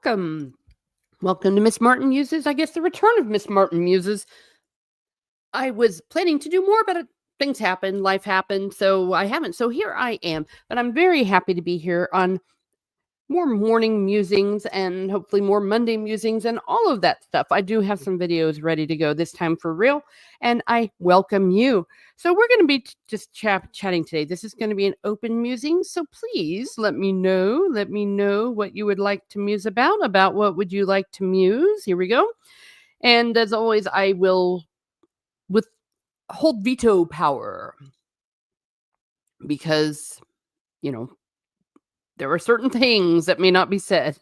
welcome. Welcome to Miss Martin Muses. I guess the return of Miss Martin Muses. I was planning to do more, but things happened, life happened, so I haven't. So here I am. But I'm very happy to be here on more morning musings and hopefully more Monday musings and all of that stuff. I do have some videos ready to go this time for real, and I welcome you. So we're going to be just chatting today. This is going to be an open musing, so please let me know what you would like to muse about what would you like to muse. Here we go. And as always, I will hold veto power because, you know, there are certain things that may not be said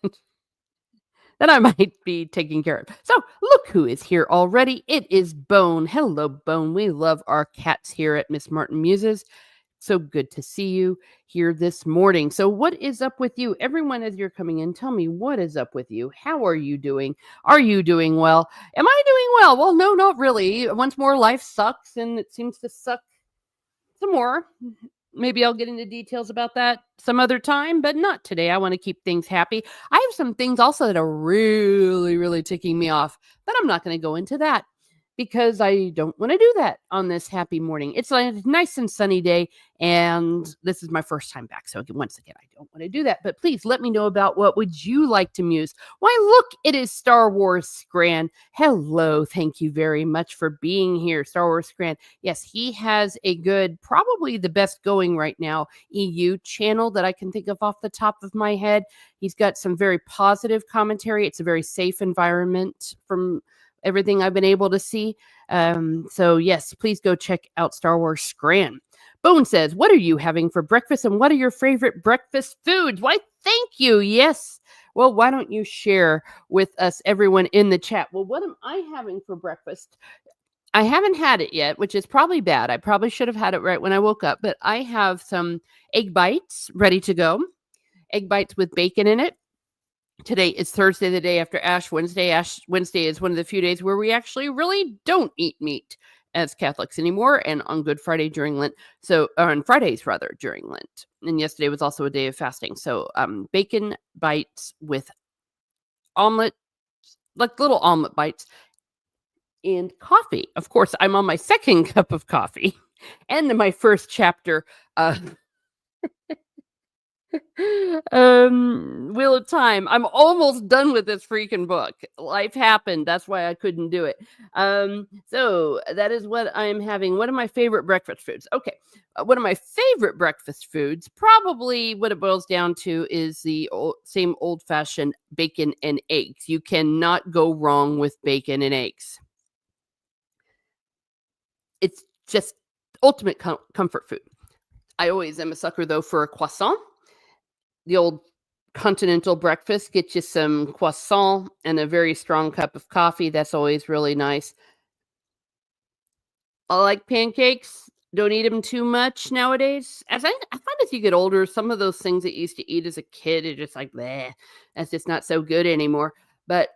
that I might be taking care of. So look who is here already. It is Bone. Hello, Bone. We love our cats here at Miss Martin Muses. So good to see you here this morning. So what is up with you? Everyone, as you're coming in, tell me what is up with you. How are you doing? Are you doing well? Am I doing well? Well, no, not really. Once more, life sucks, and it seems to suck some more. Maybe I'll get into details about that some other time, but not today. I want to keep things happy. I have some things also that are really, really ticking me off, but I'm not going to go into that because I don't want to do that on this happy morning. It's a nice and sunny day, and this is my first time back. So once again, I don't want to do that, but please let me know about what would you like to muse. Why, look, it is Star Wars Scran. Hello, thank you very much for being here, Star Wars Scran. Yes, he has a good, probably the best going right now, EU channel that I can think of off the top of my head. He's got some very positive commentary. It's a very safe environment from everything I've been able to see. So yes, please go check out Star Wars Scran. Bone says, what are you having for breakfast and what are your favorite breakfast foods? Why, thank you. Yes. Well, why don't you share with us, everyone in the chat? Well, what am I having for breakfast? I haven't had it yet, which is probably bad. I probably should have had it right when I woke up, but I have some egg bites ready to go. Egg bites with bacon in it. Today is Thursday, the day after Ash Wednesday. Ash Wednesday is one of the few days where we actually really don't eat meat as Catholics anymore, and on Good Friday during Lent. So, on Fridays rather during Lent. And yesterday was also a day of fasting. So, bacon bites with omelet, like little omelet bites, and coffee. Of course, I'm on my second cup of coffee and my first chapter Wheel of Time. I'm almost done with this freaking book. Life happened. That's why I couldn't do it. So that is what I'm having. One of my favorite breakfast foods. Okay. One of my favorite breakfast foods, probably what it boils down to is the same old-fashioned bacon and eggs. You cannot go wrong with bacon and eggs. It's just ultimate comfort food. I always am a sucker, though, for a croissant. The old continental breakfast, get you some croissant and a very strong cup of coffee. That's always really nice. I like pancakes. Don't eat them too much nowadays. As I find as you get older, some of those things that you used to eat as a kid are just like, bleh, that's just not so good anymore. But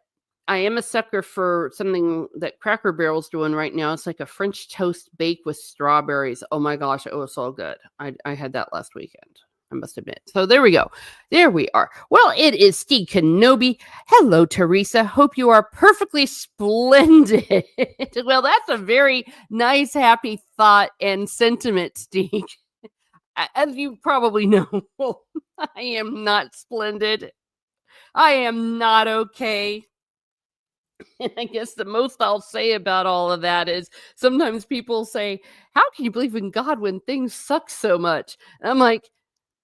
I am a sucker for something that Cracker Barrel's doing right now. It's like a French toast baked with strawberries. Oh my gosh, it was so good. I had that last weekend, I must admit. So there we go. There we are. Well, it is Steve Kenobi. Hello, Teresa. Hope you are perfectly splendid. Well, that's a very nice, happy thought and sentiment, Steve. As you probably know, I am not splendid. I am not okay. And I guess the most I'll say about all of that is sometimes people say, how can you believe in God when things suck so much? And I'm like,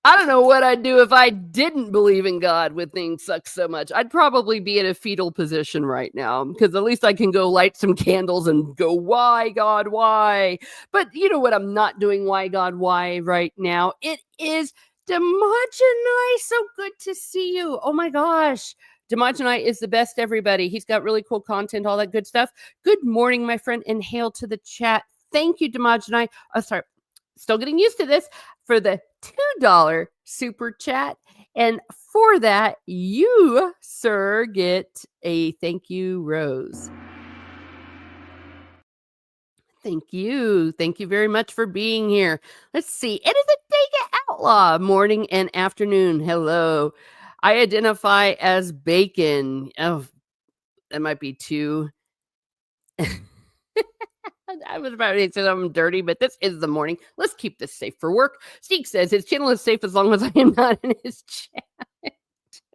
I don't know what I'd do if I didn't believe in God when things suck so much. I'd probably be in a fetal position right now because at least I can go light some candles and go, why, God, why? But you know what I'm not doing, why, God, why right now? It is Demogenite. So good to see you. Oh my gosh. Demogenite is the best, everybody. He's got really cool content, all that good stuff. Good morning, my friend, and hail to the chat. Thank you, Demogenite. Oh, sorry. Still getting used to this for the $2 super chat. And for that, you, sir, get a thank you rose. Thank you. Thank you very much for being here. Let's see. It is a Dega Outlaw morning and afternoon. Hello. I identify as bacon. Oh, that might be too. I was about to say something dirty, but this is the morning. Let's keep this safe for work. Steve says his channel is safe as long as I am not in his chat.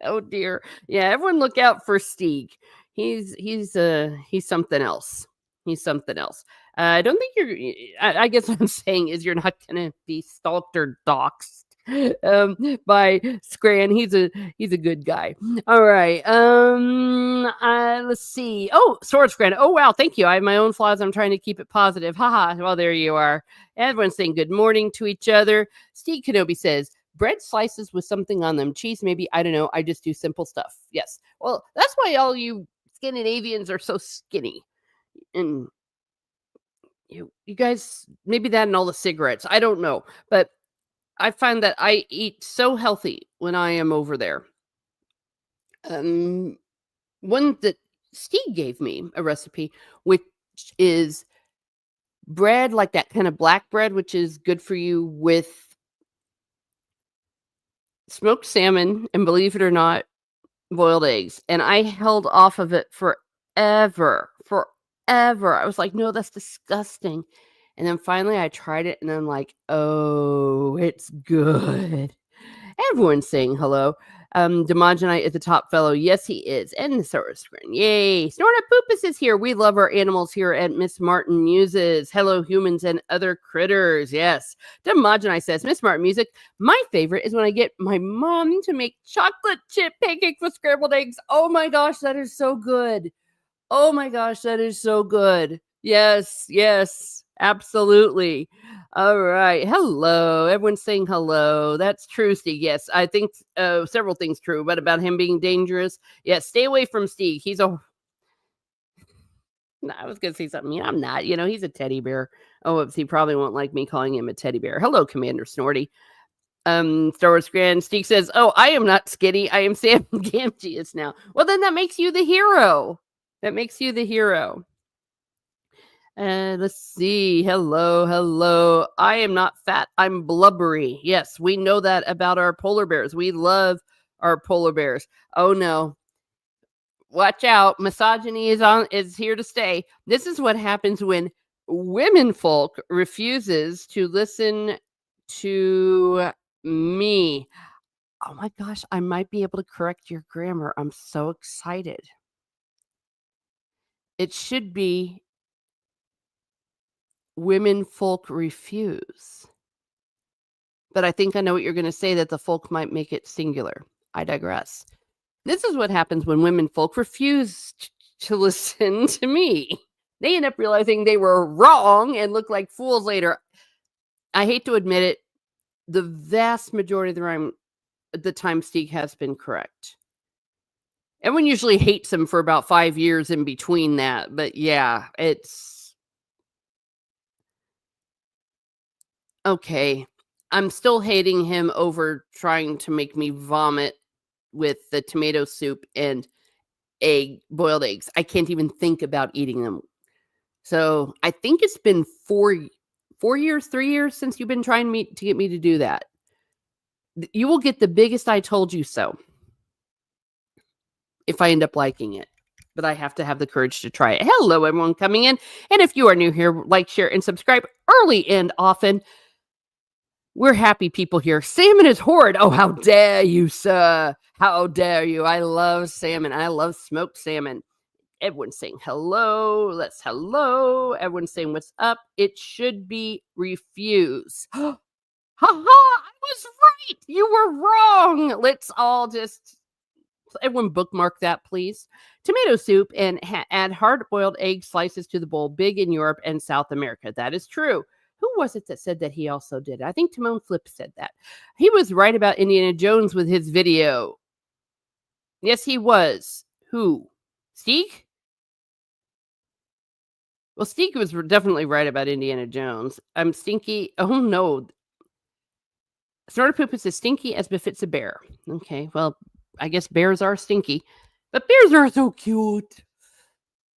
Oh dear. Yeah, everyone look out for Steeg. He's something else. He's something else. I don't think I guess what I'm saying is you're not gonna be stalked or doxxed by Scran. He's a good guy. All right. Let's see. Oh, Sword Scran. Oh wow, thank you. I have my own flaws. I'm trying to keep it positive. Haha. Well, there you are. Everyone's saying good morning to each other. Steve Kenobi says, bread slices with something on them. Cheese, maybe. I don't know. I just do simple stuff. Yes. Well, that's why all you Scandinavians are so skinny. And you guys, maybe that and all the cigarettes. I don't know. But I find that I eat so healthy when I am over there. One that Steve gave me a recipe, which is bread, like that kind of black bread, which is good for you, with smoked salmon and, believe it or not, boiled eggs. And I held off of it forever. I was like, no, that's disgusting. And then finally I tried it and I'm like, oh, it's good. Everyone's saying hello. Demogenite is the top fellow. Yes, he is. And the Sour Screen. Yay. Snortapoopus is here. We love our animals here at Miss Martin Muses. Hello, humans and other critters. Yes. Demogenite says, Miss Martin Music, my favorite is when I get my mom to make chocolate chip pancakes with scrambled eggs. Oh my gosh, that is so good. Oh my gosh, that is so good. Yes, absolutely. All right. Hello. Everyone's saying hello. That's true, Steve. Yes, I think several things true, but about him being dangerous. Yes, stay away from Steve. He's a. No, I was going to say something. I'm not. He's a teddy bear. Oh, he probably won't like me calling him a teddy bear. Hello, Commander Snorty. Star Wars Grand Steve says, "Oh, I am not skinny. I am Sam Gamgeous now." Well, then that makes you the hero. Let's see. Hello. I am not fat. I'm blubbery. Yes, we know that about our polar bears. We love our polar bears. Oh no. Watch out. Misogyny is here to stay. This is what happens when women folk refuses to listen to me. Oh my gosh, I might be able to correct your grammar. I'm so excited. It should be women folk refuse. But I think I know what you're going to say, that the folk might make it singular. I digress. This is what happens when women folk refuse to listen to me. They end up realizing they were wrong and look like fools later. I hate to admit it, the vast majority of the time Steve has been correct. Everyone usually hates him for about 5 years in between that. But yeah, it's okay. I'm still hating him over trying to make me vomit with the tomato soup and boiled eggs. I can't even think about eating them. So I think it's been 3 years since you've been trying to get me to do that. You will get the biggest I told you so if I end up liking it. But I have to have the courage to try it. Hello, everyone coming in. And if you are new here, like, share, and subscribe early and often. We're happy people here. Salmon is horrid. Oh, how dare you, sir? How dare you? I love salmon. I love smoked salmon. Everyone's saying hello. Hello. Everyone's saying what's up. It should be refuse. Ha ha! I was right. You were wrong. Let's all just everyone bookmark that, please. Tomato soup and add hard-boiled egg slices to the bowl. Big in Europe and South America. That is true. Who was it that said that he also did it? I think Timon Flip said that. He was right about Indiana Jones with his video. Yes, he was. Who? Steve? Well, Steve was definitely right about Indiana Jones. I'm stinky. Oh, no. Snortapoop is as stinky as befits a bear. Okay, well, I guess bears are stinky. But bears are so cute.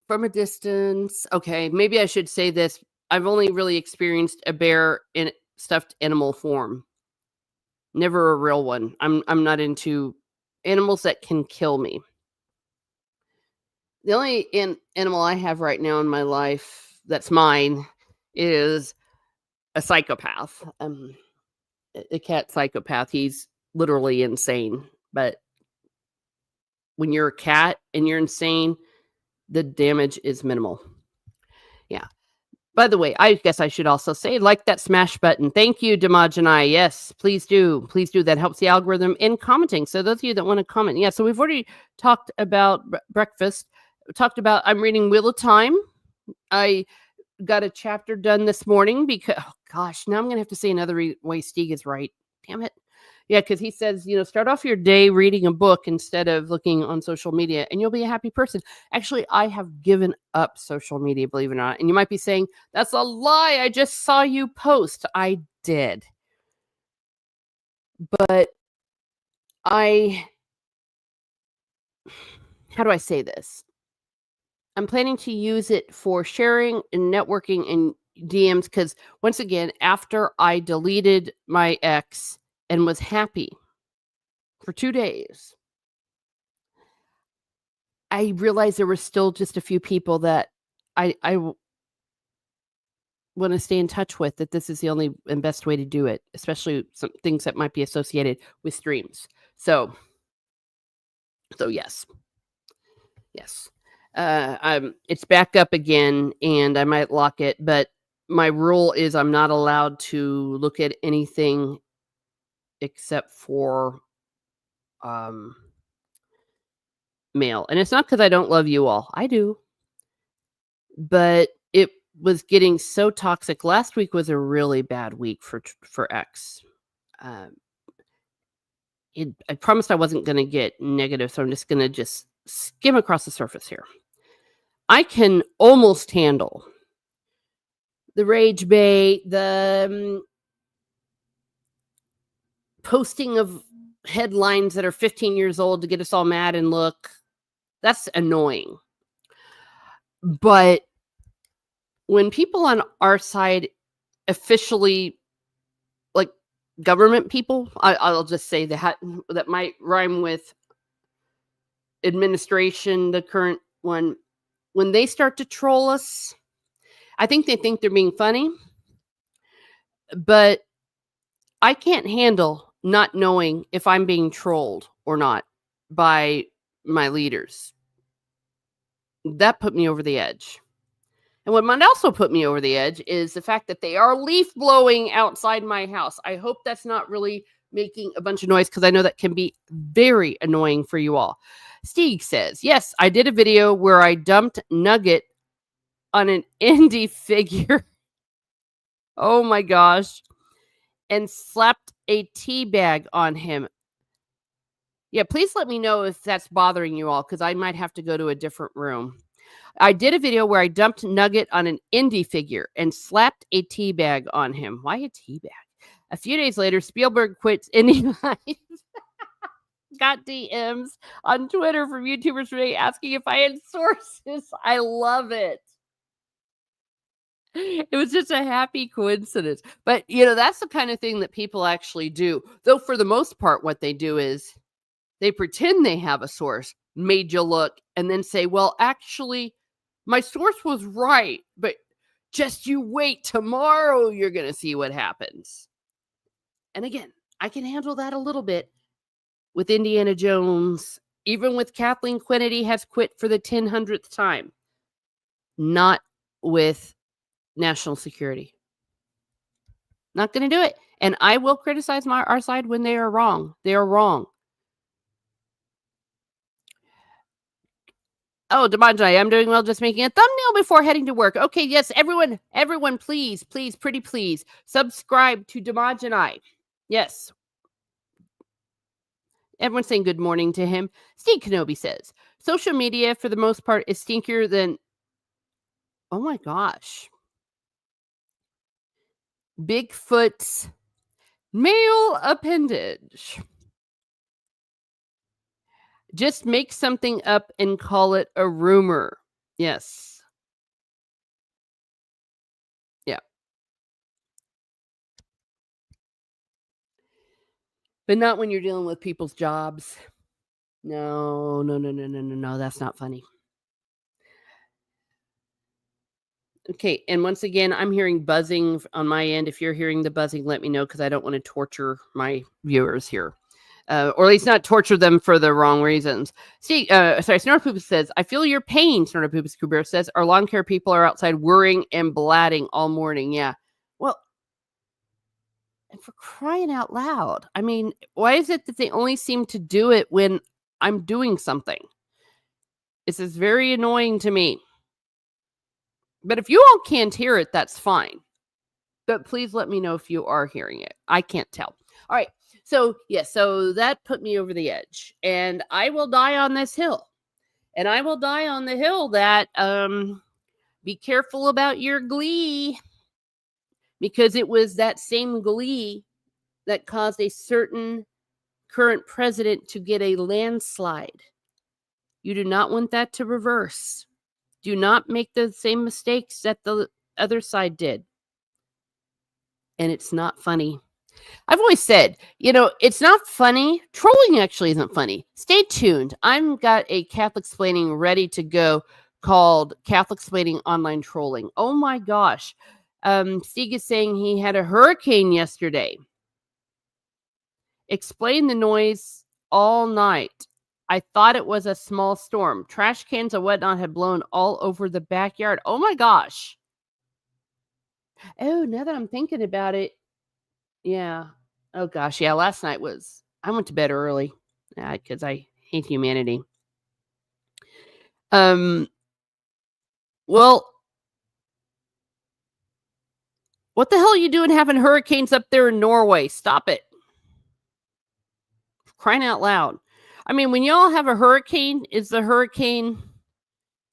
From a distance. Okay, maybe I should say this. I've only really experienced a bear in stuffed animal form. Never a real one. I'm not into animals that can kill me. The only animal I have right now in my life that's mine is a psychopath. A cat psychopath. He's literally insane. But when you're a cat and you're insane, the damage is minimal. Yeah. By the way, I guess I should also say, like that smash button. Thank you, Damajanai. Yes, please do. Please do. That helps the algorithm in commenting. So those of you that want to comment, yeah. So we've already talked about breakfast. We talked about I'm reading Wheel of Time. I got a chapter done this morning because, oh gosh, now I'm gonna have to say another way Stieg is right. Damn it. Yeah, because he says, start off your day reading a book instead of looking on social media, and you'll be a happy person. Actually, I have given up social media, believe it or not. And you might be saying, that's a lie. I just saw you post. I did. But how do I say this? I'm planning to use it for sharing and networking and DMs because, once again, after I deleted my ex and was happy for 2 days, I realized there were still just a few people that I wanna stay in touch with, that this is the only and best way to do it, especially some things that might be associated with streams. So yes. Yes. It's back up again, and I might lock it, but my rule is I'm not allowed to look at anything except for, um, mail, and it's not because I don't love you all, I do, but it was getting so toxic. Last week was a really bad week for X. Um, I promised I wasn't gonna get negative, so I'm just gonna just skim across the surface here. I can almost handle the rage bait, the posting of headlines that are 15 years old to get us all mad and look. That's annoying. But when people on our side officially, like government people, I'll just say that might rhyme with administration, the current one, when they start to troll us, I think they think they're being funny, but I can't handle not knowing if I'm being trolled or not by my leaders. That put me over the edge. And what might also put me over the edge is the fact that they are leaf blowing outside my house. I hope that's not really making a bunch of noise because I know that can be very annoying for you all. Stieg says, yes, I did a video where I dumped Nugget on an indie figure. Oh my gosh. And slapped a tea bag on him. Yeah, please let me know if that's bothering you all because I might have to go to a different room. I did a video where I dumped Nugget on an indie figure and slapped a tea bag on him. Why a tea bag? A few days later, Spielberg quits indie life. Got DMs on Twitter from YouTubers today asking if I had sources. I love it. It was just a happy coincidence. But, that's the kind of thing that people actually do. Though for the most part, what they do is they pretend they have a source, made you look, and then say, well, actually, my source was right, but just you wait. Tomorrow, you're going to see what happens. And again, I can handle that a little bit with Indiana Jones, even with Kathleen Kennedy has quit for the 100th time. Not with national security. Not going to do it. And I will criticize our side when they are wrong. They are wrong. Oh, Demonjai, I'm doing well, just making a thumbnail before heading to work. Okay, yes, everyone, please, pretty please, subscribe to Demonjai. Yes. Everyone's saying good morning to him. Steve Kenobi says, social media, for the most part, is stinkier than, oh my gosh, Bigfoot's male appendage. Just make something up and call it a rumor. Yes. Yeah. But not when you're dealing with people's jobs. No, no, no, no, no, no, no, that's not funny. Okay, and once again, I'm hearing buzzing on my end. If you're hearing the buzzing, let me know because I don't want to torture my viewers here. Or at least not torture them for the wrong reasons. See, sorry, Snortpoopus says, I feel your pain, Snortpoopus Kuber says. Our lawn care people are outside worrying and blatting all morning. Yeah. Well, and for crying out loud. I mean, why is it that they only seem to do it when I'm doing something? This is very annoying to me. But if you all can't hear it, that's fine. But please let me know if you are hearing it. I can't tell. All right. So, yes, so that put me over the edge. And I will die on this hill. And I will die on the hill that be careful about your glee, because it was that same glee that caused a certain current president to get a landslide. You do not want that to reverse. Do not make the same mistakes that the other side did. And it's not funny. I've always said, it's not funny. Trolling actually isn't funny. Stay tuned. I've got a Catholic Splaining ready to go called Catholic Splaining Online Trolling. Oh my gosh. Stieg is saying he had a hurricane yesterday. Explain the noise all night. I thought it was a small storm. Trash cans and whatnot had blown all over the backyard. Oh my gosh. Oh, now that I'm thinking about it, yeah. Oh gosh, yeah, last night I went to bed early, because I hate humanity. Well, what the hell are you doing having hurricanes up there in Norway? Stop it. Crying out loud. I mean, when y'all have a hurricane, is the hurricane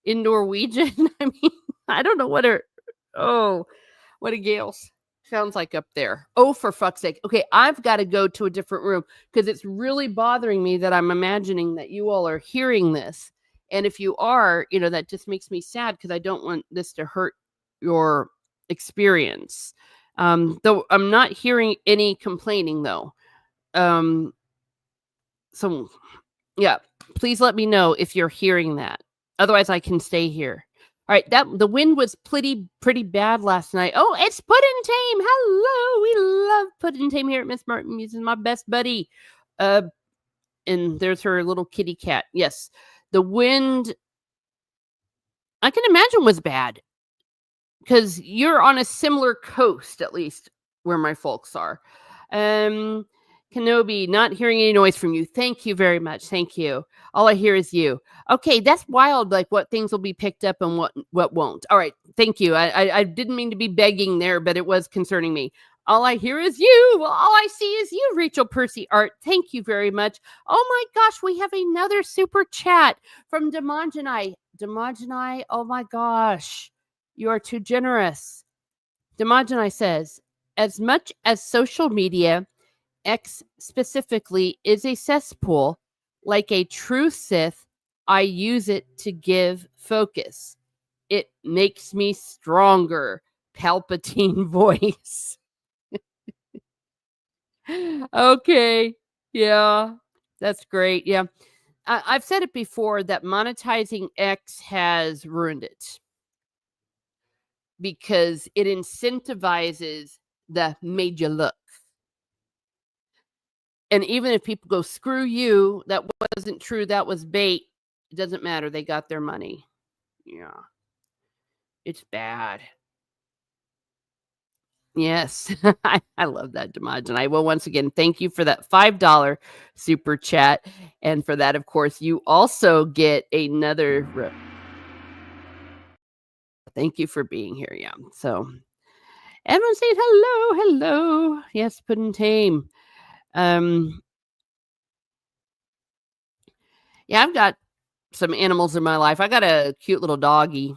in Norwegian? I mean, I don't know what a gale sounds like up there. Oh, for fuck's sake. Okay, I've got to go to a different room because it's really bothering me that I'm imagining that you all are hearing this. And if you are, that just makes me sad because I don't want this to hurt your experience. Though I'm not hearing any complaining though. So yeah, please let me know if you're hearing that. Otherwise I can stay here. All right, the wind was pretty bad last night. Oh, it's Puddin' Tame. Hello, we love Puddin' Tame here at Miss Martin Musing, my best buddy. And there's her little kitty cat. Yes, the wind, I can imagine, was bad because you're on a similar coast, at least where my folks are. Kenobi, not hearing any noise from you. Thank you very much. Thank you. All I hear is you. Okay, that's wild, like what things will be picked up and what won't. All right, thank you. I didn't mean to be begging there, but it was concerning me. All I hear is you. All I see is you, Rachel Percy Art. Thank you very much. Oh my gosh, we have another super chat from Demongenai. Demongenai, oh my gosh. You are too generous. Demongenai says, as much as social media, X specifically, is a cesspool, like a true Sith, I use it to give focus. It makes me stronger. Palpatine voice. Okay. Yeah. That's great. Yeah. I've said it before that monetizing X has ruined it because it incentivizes the made you look. And even if people go, screw you, that wasn't true, that was bait, it doesn't matter. They got their money. Yeah. It's bad. Yes. I love that, Demaj. And I will once again thank you for that $5 super chat. And for that, of course, you also get another. Thank you for being here. Yeah. So everyone saying hello, hello. Yes, Puddin' Tame. Yeah, I've got some animals in my life. I got a cute little doggy.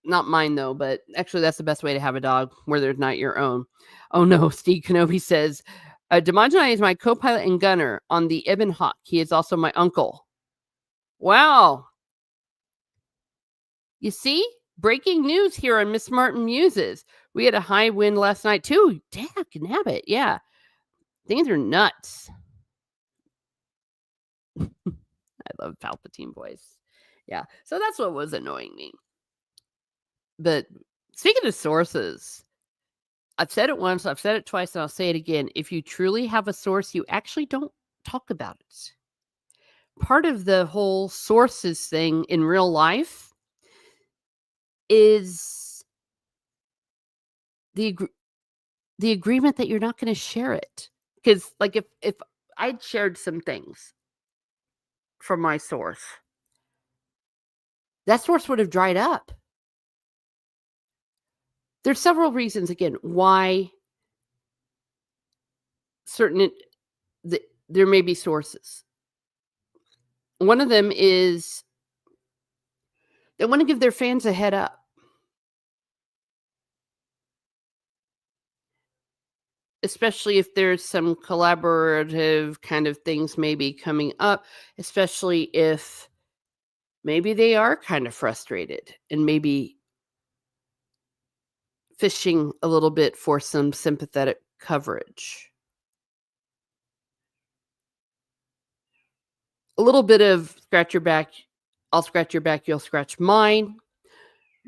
Not mine though, but actually that's the best way to have a dog where there's not your own. Oh no, Steve Kenobi says, Demongenai is my co-pilot and gunner on the Ibn Hawk. He is also my uncle. Wow. You see? Breaking news here on Miss Martin Muses. We had a high wind last night too. Dang nabbit. Yeah. Things are nuts. love Palpatine voice. Yeah, so that's what was annoying me. But speaking of sources, I've said it once, I've said it twice, and I'll say it again. If you truly have a source, you actually don't talk about it. Part of the whole sources thing in real life is the the agreement that you're not going to share it. Because, like, if I'd shared some things from my source, that source would have dried up. There's several reasons, again, why certain there may be sources. One of them is they want to give their fans a head up, especially if there's some collaborative kind of things maybe coming up, especially if maybe they are kind of frustrated and maybe fishing a little bit for some sympathetic coverage. A little bit of scratch your back, I'll scratch your back, you'll scratch mine.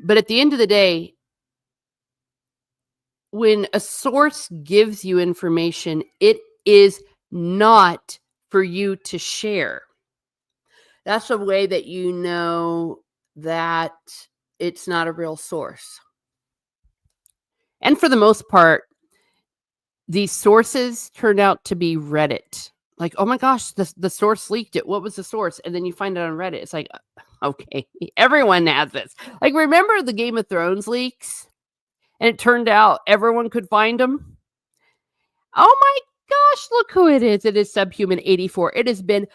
But at the end of the day, when a source gives you information, it is not for you to share. That's a way that you know that it's not a real source. And for the most part, these sources turned out to be Reddit. Like, oh my gosh, the source leaked it. What was the source? And then you find it on Reddit. It's like, okay, everyone has this. Like, remember the Game of Thrones leaks? And it turned out everyone could find them. Oh my gosh, look who it is. It is Subhuman 84. It has been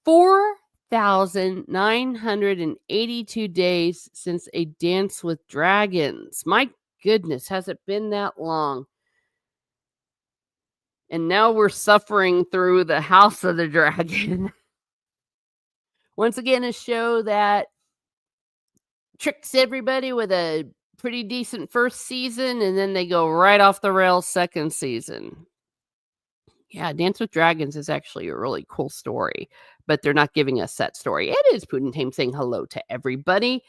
4,982 days since A Dance with Dragons. My goodness, has it been that long? And now we're suffering through the House of the Dragon. Once again, a show that tricks everybody with a pretty decent first season, and then they go right off the rails second season. Yeah, Dance with Dragons is actually a really cool story, but they're not giving us that story. It is Putin saying hello to everybody.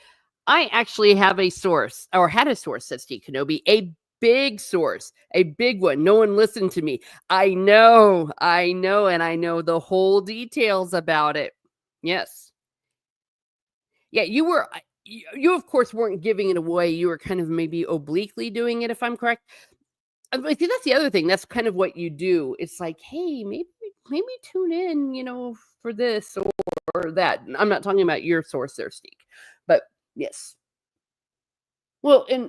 I actually have a source, or had a source, says Steve Kenobi, a big source, a big one. No one listened to me. I know, and I know the whole details about it. Yes. Yeah, you of course weren't giving it away. You were kind of maybe obliquely doing it, if I'm correct. I think that's the other thing. That's kind of what you do. It's like, hey, maybe tune in, for this or that. I'm not talking about your source there, Steve. But yes. Well, and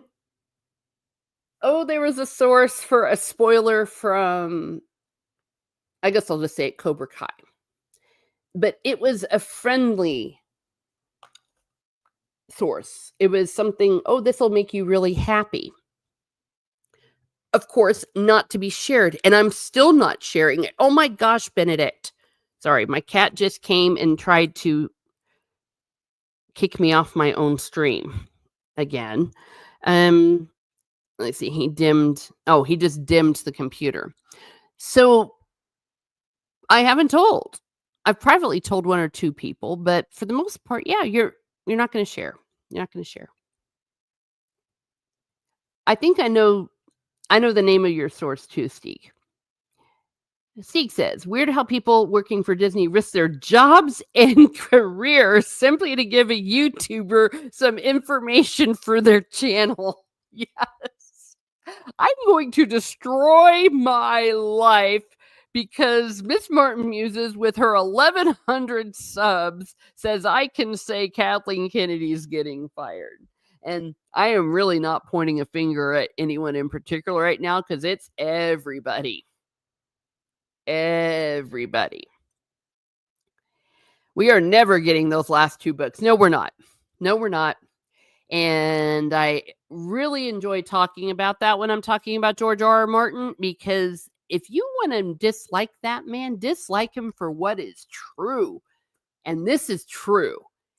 there was a source for a spoiler from, I guess I'll just say it, Cobra Kai. But it was a friendly source. It was something, this will make you really happy. Of course, not to be shared. And I'm still not sharing it. Oh my gosh, Benedict. Sorry, my cat just came and tried to kick me off my own stream again. Let's see. He just dimmed the computer. So I haven't told. I've privately told one or two people, but for the most part, yeah, you're not going to share. You're not going to share. I think I know the name of your source too, Steve. Steve says, weird how people working for Disney risk their jobs and careers simply to give a YouTuber some information for their channel. Yes. I'm going to destroy my life because Miss Martin Muses, with her 1,100 subs, says I can say Kathleen Kennedy's getting fired. And I am really not pointing a finger at anyone in particular right now because it's everybody. Everybody. We are never getting those last two books. No, we're not. And I really enjoy talking about that when I'm talking about George R.R. Martin, because if you want to dislike that man, dislike him for what is true. And this is true.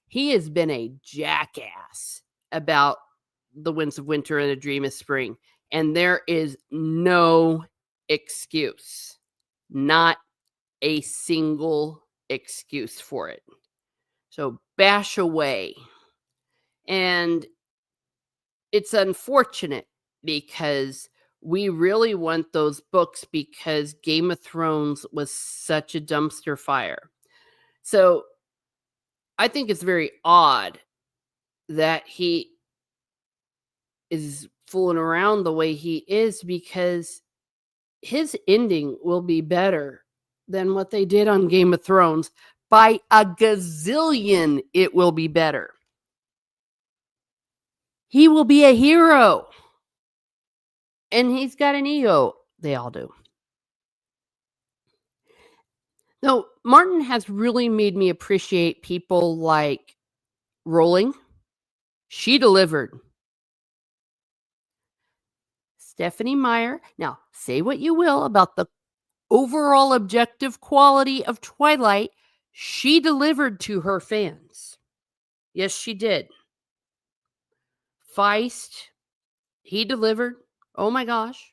He has been a jackass about The Winds of Winter and A Dream of Spring. And there is no excuse. Not a single excuse for it. So bash away. And it's unfortunate because we really want those books because Game of Thrones was such a dumpster fire. So I think it's very odd that he is fooling around the way he is because his ending will be better than what they did on Game of Thrones. By a gazillion, it will be better. He will be a hero. And he's got an ego. They all do. No, Martin has really made me appreciate people like Rowling. She delivered. Stephanie Meyer. Now, say what you will about the overall objective quality of Twilight. She delivered to her fans. Yes, she did. Feist, he delivered. Oh my gosh.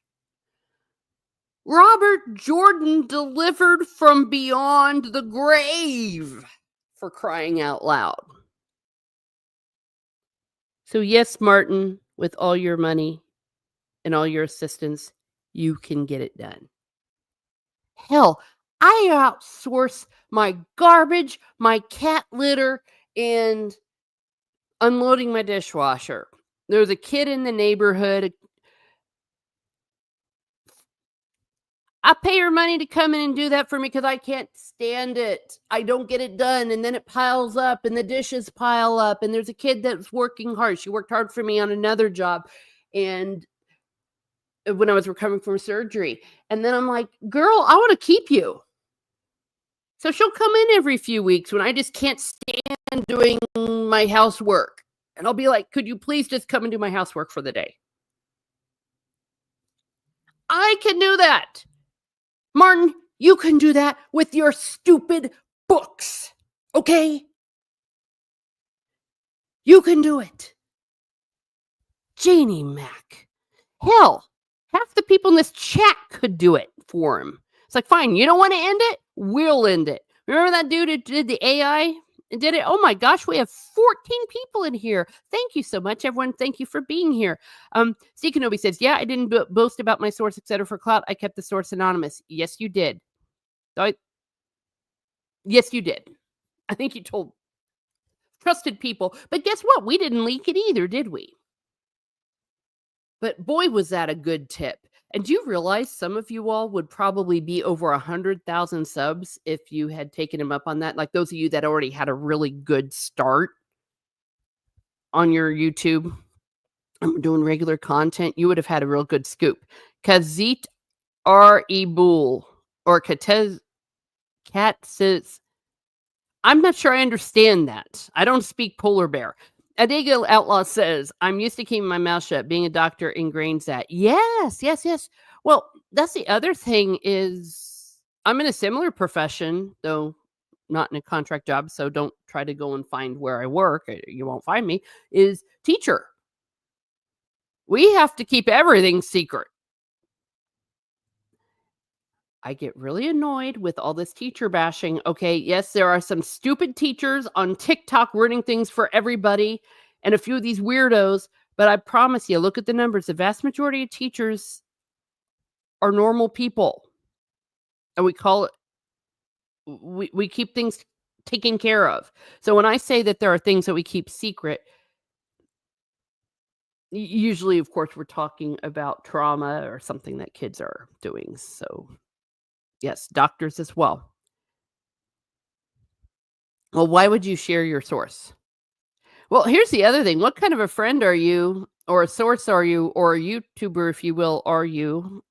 Robert Jordan delivered from beyond the grave, for crying out loud. So, yes, Martin, with all your money and all your assistance, you can get it done. Hell, I outsource my garbage, my cat litter, and unloading my dishwasher. There's a kid in the neighborhood. I pay her money to come in and do that for me because I can't stand it. I don't get it done, and then it piles up, and the dishes pile up, and there's a kid that's working hard. She worked hard for me on another job, and when I was recovering from surgery, and then I'm like, "Girl, I want to keep you." So she'll come in every few weeks when I just can't stand doing my housework, and I'll be like, "Could you please just come and do my housework for the day?" I can do that. Martin, you can do that with your stupid books. Okay? You can do it. Janie Mac. Hell, half the people in this chat could do it for him. It's like, fine, you don't want to end it? We'll end it. Remember that dude who did the AI and did it? Oh my gosh, we have 14 people in here. Thank you so much, everyone. Thank you for being here. Kenobi says, yeah, I didn't boast about my source, etc. for clout. I kept the source anonymous. Yes, you did. Yes, you did. I think you told trusted people. But guess what? We didn't leak it either, did we? But boy, was that a good tip. And do you realize some of you all would probably be over 100,000 subs if you had taken him up on that? Like those of you that already had a really good start on your YouTube doing regular content, you would have had a real good scoop. Kazit R. E. Bool or Katez Cat says, I'm not sure I understand that. I don't speak polar bear. Adega Outlaw says, I'm used to keeping my mouth shut. Being a doctor ingrains that. Yes, yes, yes. Well, that's the other thing is I'm in a similar profession, though not in a contract job, so don't try to go and find where I work. You won't find me, is teacher. We have to keep everything secret. I get really annoyed with all this teacher bashing. Okay, yes, there are some stupid teachers on TikTok ruining things for everybody and a few of these weirdos, but I promise you, look at the numbers. The vast majority of teachers are normal people. And we call it we keep things taken care of. So when I say that there are things that we keep secret, usually of course we're talking about trauma or something that kids are doing. So yes, doctors as well. Well, why would you share your source? Well, here's the other thing. What kind of a friend are you, or a source are you, or a YouTuber, if you will, are you,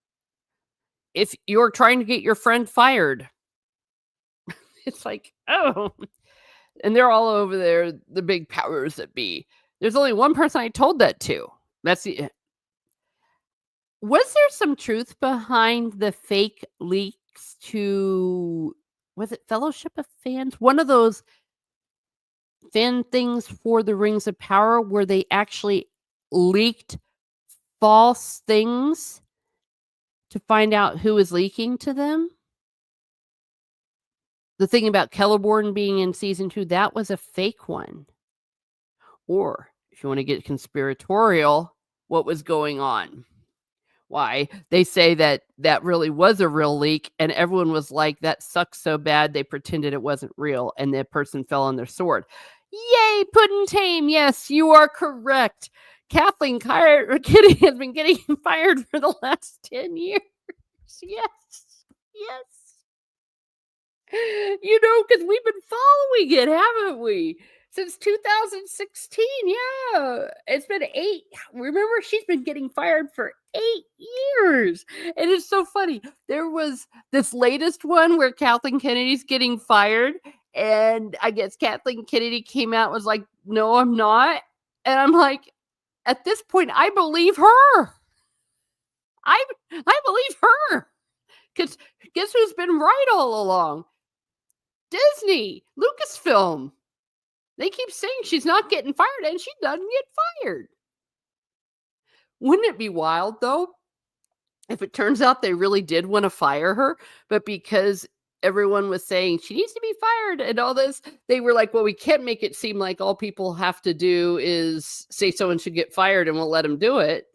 if you're trying to get your friend fired? It's like, oh, and they're all over there, the big powers that be. There's only one person I told that to. That's the. Was there some truth behind the fake leaks to, was it Fellowship of Fans? One of those fan things for the Rings of Power where they actually leaked false things to find out who is leaking to them? The thing about Celeborn being in season 2, that was a fake one. Or if you wanna get conspiratorial, what was going on? Why, they say that that really was a real leak, and everyone was like, "That sucks so bad," they pretended it wasn't real, and the person fell on their sword. Yay, Puddin' Tame, yes, you are correct. Kathleen Kitty has been getting fired for the last 10 years. Yes. Yes. You know, because 'cause we've been following it, haven't we? Since 2016, yeah. It's been 8 remember, she's been getting fired for 8 years, and it's so funny. There was this latest one where Kathleen Kennedy's getting fired, and I guess Kathleen Kennedy came out and was like, "No, I'm not," and I'm like, at this point, I believe her. I believe her, 'cause guess who's been right all along? Disney, Lucasfilm. They keep saying she's not getting fired, and she doesn't get fired. Wouldn't it be wild, though, if it turns out they really did wanna fire her, but because everyone was saying she needs to be fired and all this, they were like, "Well, we can't make it seem like all people have to do is say someone should get fired and we'll let them do it,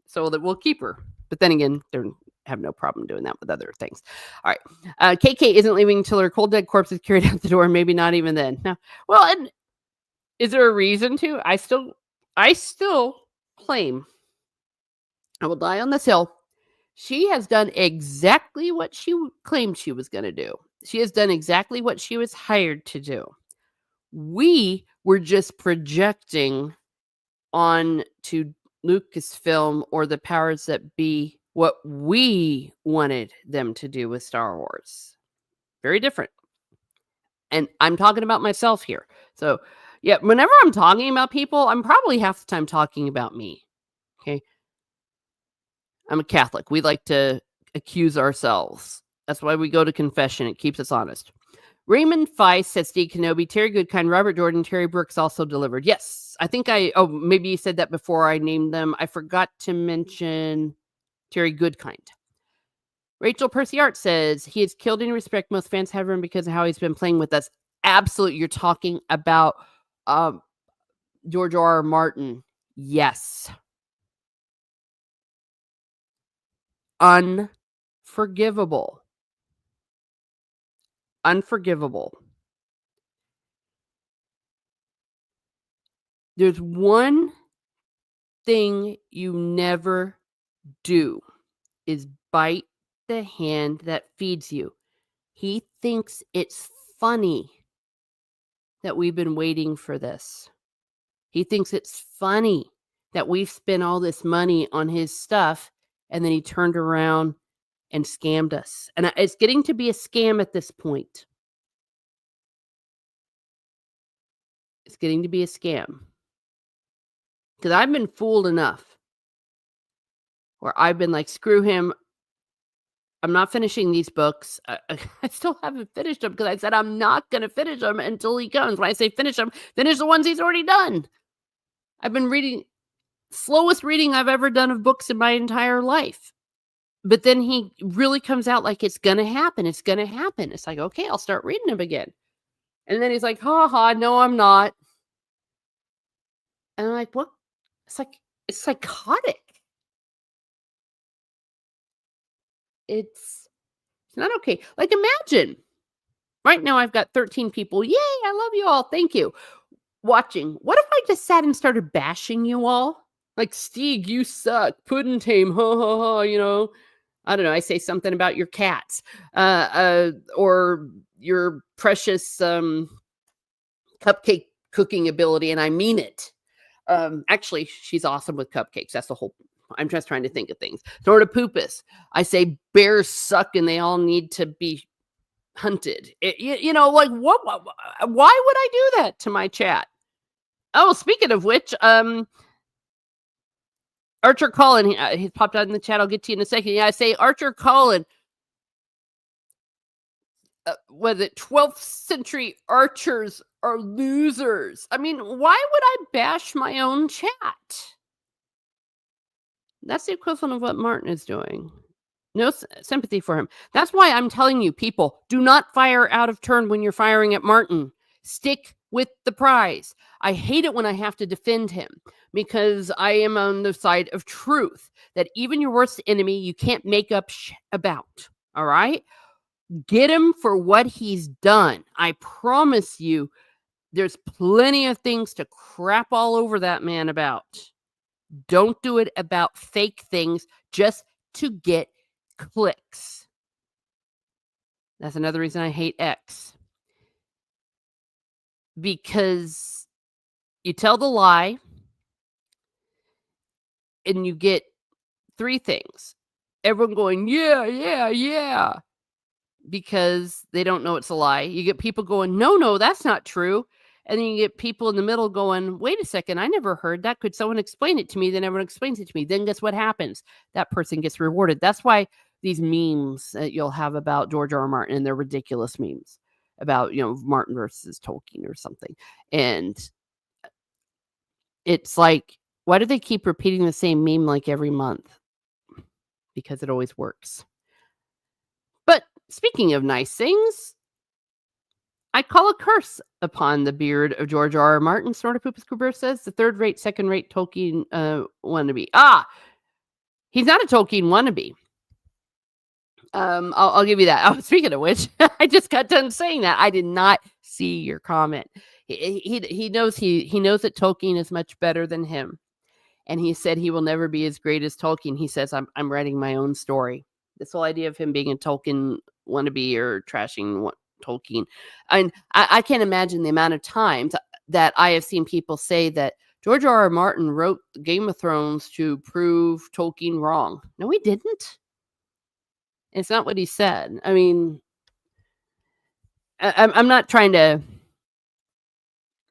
so that we'll keep her." But then again, they have no problem doing that with other things. All right. KK isn't leaving until her cold dead corpse is carried out the door, maybe not even then. No. Well, and is there a reason to? I still claim, I will die on this hill. She has done exactly what she claimed she was going to do. She has done exactly what she was hired to do. We were just projecting on to Lucasfilm or the powers that be what we wanted them to do with Star Wars. Very different. And I'm talking about myself here. So, yeah, whenever I'm talking about people, I'm probably half the time talking about me. Okay. I'm a Catholic. We like to accuse ourselves. That's why we go to confession. It keeps us honest. Raymond Feist says Steve Kenobi, Terry Goodkind, Robert Jordan, Terry Brooks also delivered. Yes, I think maybe you said that before I named them. I forgot to mention Terry Goodkind. Rachel Percy Art says he is killed in respect. Most fans have him because of how he's been playing with us. Absolutely. You're talking about George R.R. Martin. Yes. Unforgivable. Unforgivable. There's one thing you never do is bite the hand that feeds you. He thinks it's funny that we've been waiting for this. He thinks it's funny that we've spent all this money on his stuff, and then he turned around and scammed us. And it's getting to be a scam at this point. It's getting to be a scam. Because I've been fooled enough where I've been like, screw him. I'm not finishing these books. I still haven't finished them because I said I'm not going to finish them until he comes. When I say finish them, finish the ones he's already done. I've been reading, slowest reading I've ever done of books in my entire life. But then he really comes out like it's going to happen. It's going to happen. It's like, okay, I'll start reading them again. And then he's like, ha ha, no, I'm not. And I'm like, what? It's like, it's psychotic. It's not okay. Like, imagine right now I've got 13 people. Yay, I love you all. Thank you. Watching. What if I just sat and started bashing you all? Like, Stieg, you suck. Puddin' Tame, ha ha ha, you know. I don't know. I say something about your cats, or your precious cupcake cooking ability, and I mean it. Actually, she's awesome with cupcakes. That's the whole. I'm just trying to think of things. Sort of poopus. I say bears suck, and they all need to be hunted. Like what? Why would I do that to my chat? Oh, speaking of which, Archer Cullen, he popped out in the chat. I'll get to you in a second. Yeah, I say Archer Cullen. Was it 12th century archers are losers? I mean, why would I bash my own chat? That's the equivalent of what Martin is doing. No sympathy for him. That's why I'm telling you, people, do not fire out of turn when you're firing at Martin. Stick with the prize. I hate it when I have to defend him because I am on the side of truth that even your worst enemy you can't make up about. All right? Get him for what he's done. I promise you, there's plenty of things to crap all over that man about. Don't do it about fake things just to get clicks. That's another reason I hate X. Because you tell the lie and you get 3 things. Everyone going, "Yeah, yeah, yeah," because they don't know it's a lie. You get people going, "No, no, that's not true." And then you get people in the middle going, "Wait a second, I never heard that. Could someone explain it to me?" Then everyone explains it to me. Then guess what happens? That person gets rewarded. That's why these memes that you'll have about George R. R. Martin, and they're ridiculous memes about, Martin versus Tolkien or something. And it's like, why do they keep repeating the same meme like every month? Because it always works. But speaking of nice things, I call a curse upon the beard of George R. R. Martin, Snortopoopas Cooper says, the third-rate, second-rate Tolkien wannabe. He's not a Tolkien wannabe. I'll give you that. Oh, speaking of which, I just got done saying that. I did not see your comment. He knows he knows that Tolkien is much better than him. And he said he will never be as great as Tolkien. He says, I'm writing my own story. This whole idea of him being a Tolkien wannabe or trashing Tolkien. And I can't imagine the amount of times that I have seen people say that George R. R. Martin wrote Game of Thrones to prove Tolkien wrong. No, he didn't. It's not what he said. I mean, I'm not trying to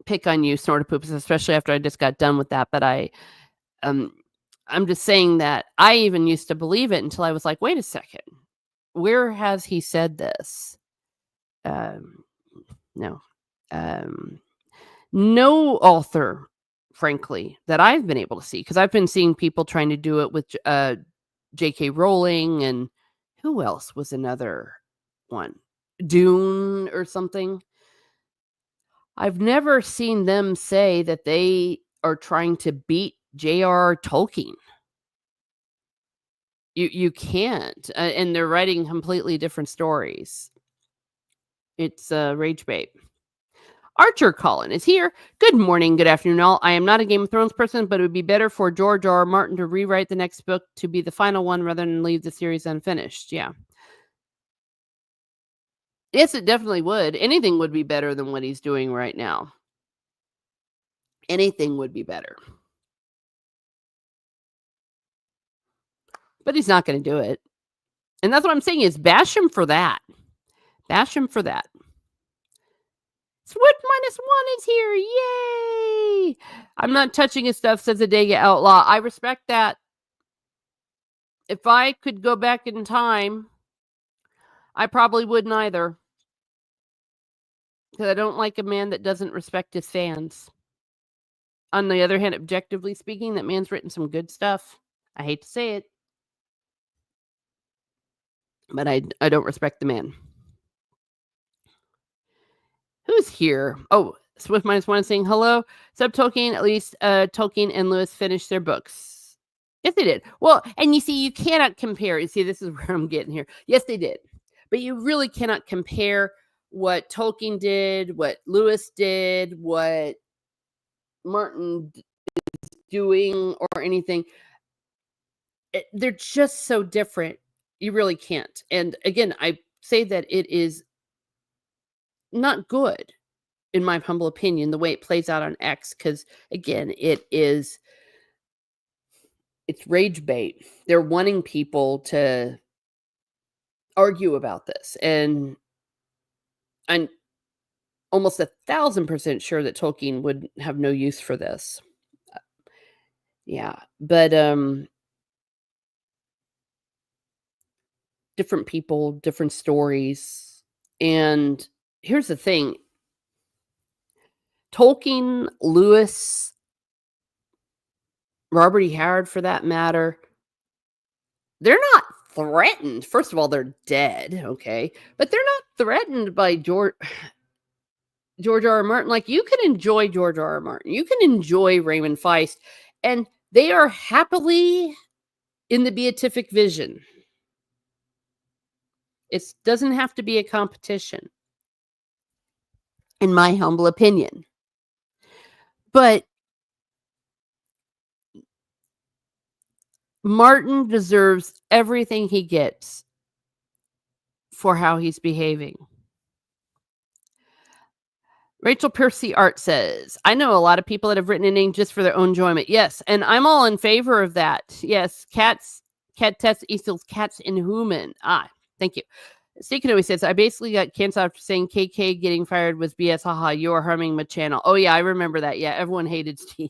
pick on you, Snortopoops, especially after I just got done with that, but I'm just saying that I even used to believe it until I was like, wait a second, where has he said this? No. No author, frankly, that I've been able to see, because I've been seeing people trying to do it with J.K. Rowling, and who else was another one? Dune or something. I've never seen them say that they are trying to beat J.R. Tolkien. You can't, and they're writing completely different stories. It's rage bait. Archer Colin is here. Good morning, good afternoon, all. I am not a Game of Thrones person, but it would be better for George R. R. Martin to rewrite the next book to be the final one rather than leave the series unfinished. Yeah. Yes, it definitely would. Anything would be better than what he's doing right now. Anything would be better. But he's not going to do it. And that's what I'm saying is bash him for that. Bash him for that. Swit -1 is here. Yay! I'm not touching his stuff, says the Dega Outlaw. I respect that. If I could go back in time, I probably wouldn't either. Because I don't like a man that doesn't respect his fans. On the other hand, objectively speaking, that man's written some good stuff. I hate to say it. But I don't respect the man. Who's here? Oh, Swift -1 saying hello. Sub Tolkien, at least Tolkien and Lewis finished their books. Yes, they did. Well, and you see, you cannot compare. You see, this is where I'm getting here. Yes, they did. But you really cannot compare what Tolkien did, what Lewis did, what Martin is doing, or anything. They're just so different. You really can't. And again, I say that it is not good, in my humble opinion, the way it plays out on X, because again, it's rage bait. They're wanting people to argue about this, and I'm almost 1,000% sure that Tolkien would have no use for this. Yeah, but different people, different stories, and here's the thing: Tolkien, Lewis, Robert E. Howard, for that matter, they're not threatened. First of all, they're dead, okay? But they're not threatened by George R. R. Martin. Like, you can enjoy George R. R. Martin. You can enjoy Raymond Feist, and they are happily in the beatific vision. It doesn't have to be a competition, in my humble opinion. But Martin deserves everything he gets for how he's behaving. Rachel Piercy Art says, I know a lot of people that have written ending just for their own enjoyment. Yes, and I'm all in favor of that. Yes, cat test equals cats in human. Thank you. Steve Kanoe says, I basically got canceled after saying KK getting fired was BS. Haha, you're harming my channel. Oh, yeah, I remember that. Yeah, everyone hated Steve.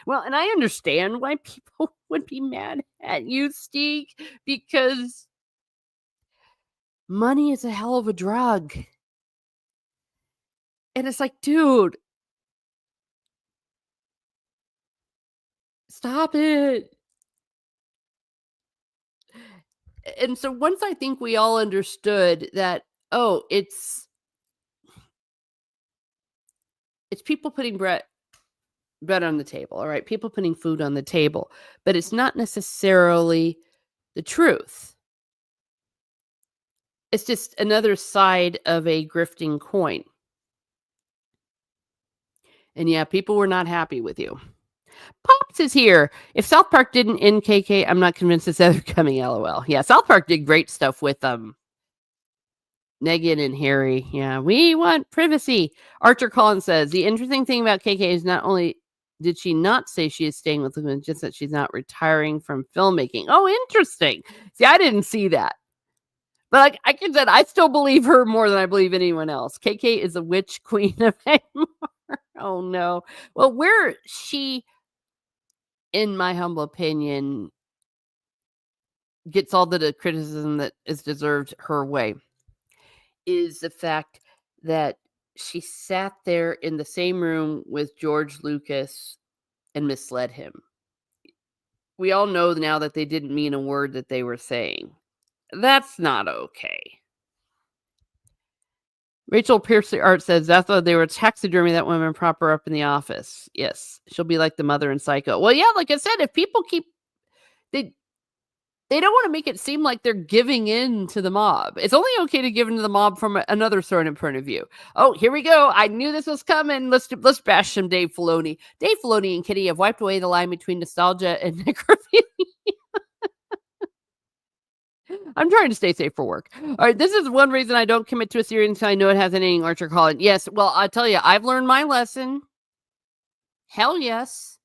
Well, and I understand why people would be mad at you, Steve, because money is a hell of a drug. And it's like, dude, stop it. And so once I think we all understood that, oh, it's people putting bread on the table, all right? People putting food on the table, but it's not necessarily the truth. It's just another side of a grifting coin. And yeah, people were not happy with you. Pops is here. If South Park didn't end KK, I'm not convinced it's ever coming. LOL. Yeah, South Park did great stuff with Negan and Harry. Yeah, we want privacy. Archer Collins says, the interesting thing about KK is not only did she not say she is staying with them, just that she's not retiring from filmmaking. Oh, interesting. See, I didn't see that. But like I can say, I still believe her more than I believe anyone else. KK is a witch queen of Angmar. Oh, no. Well, where she, in my humble opinion, gets all the criticism that is deserved her way is the fact that she sat there in the same room with George Lucas and misled him. We all know now that they didn't mean a word that they were saying. That's not okay. Rachel Piercy Art says, that's why they were taxidermy that woman proper up in the office. Yes, she'll be like the mother in Psycho. Well, yeah, like I said, if people keep... They don't want to make it seem like they're giving in to the mob. It's only okay to give in to the mob from another sort of point of view. Oh, here we go. I knew this was coming. Let's bash some Dave Filoni. Dave Filoni and Kitty have wiped away the line between nostalgia and necrophilia. I'm trying to stay safe for work. All right, this is one reason I don't commit to a series until I know it has an ending. Archer Collins. Yes, well, I tell you, I've learned my lesson. Hell yes.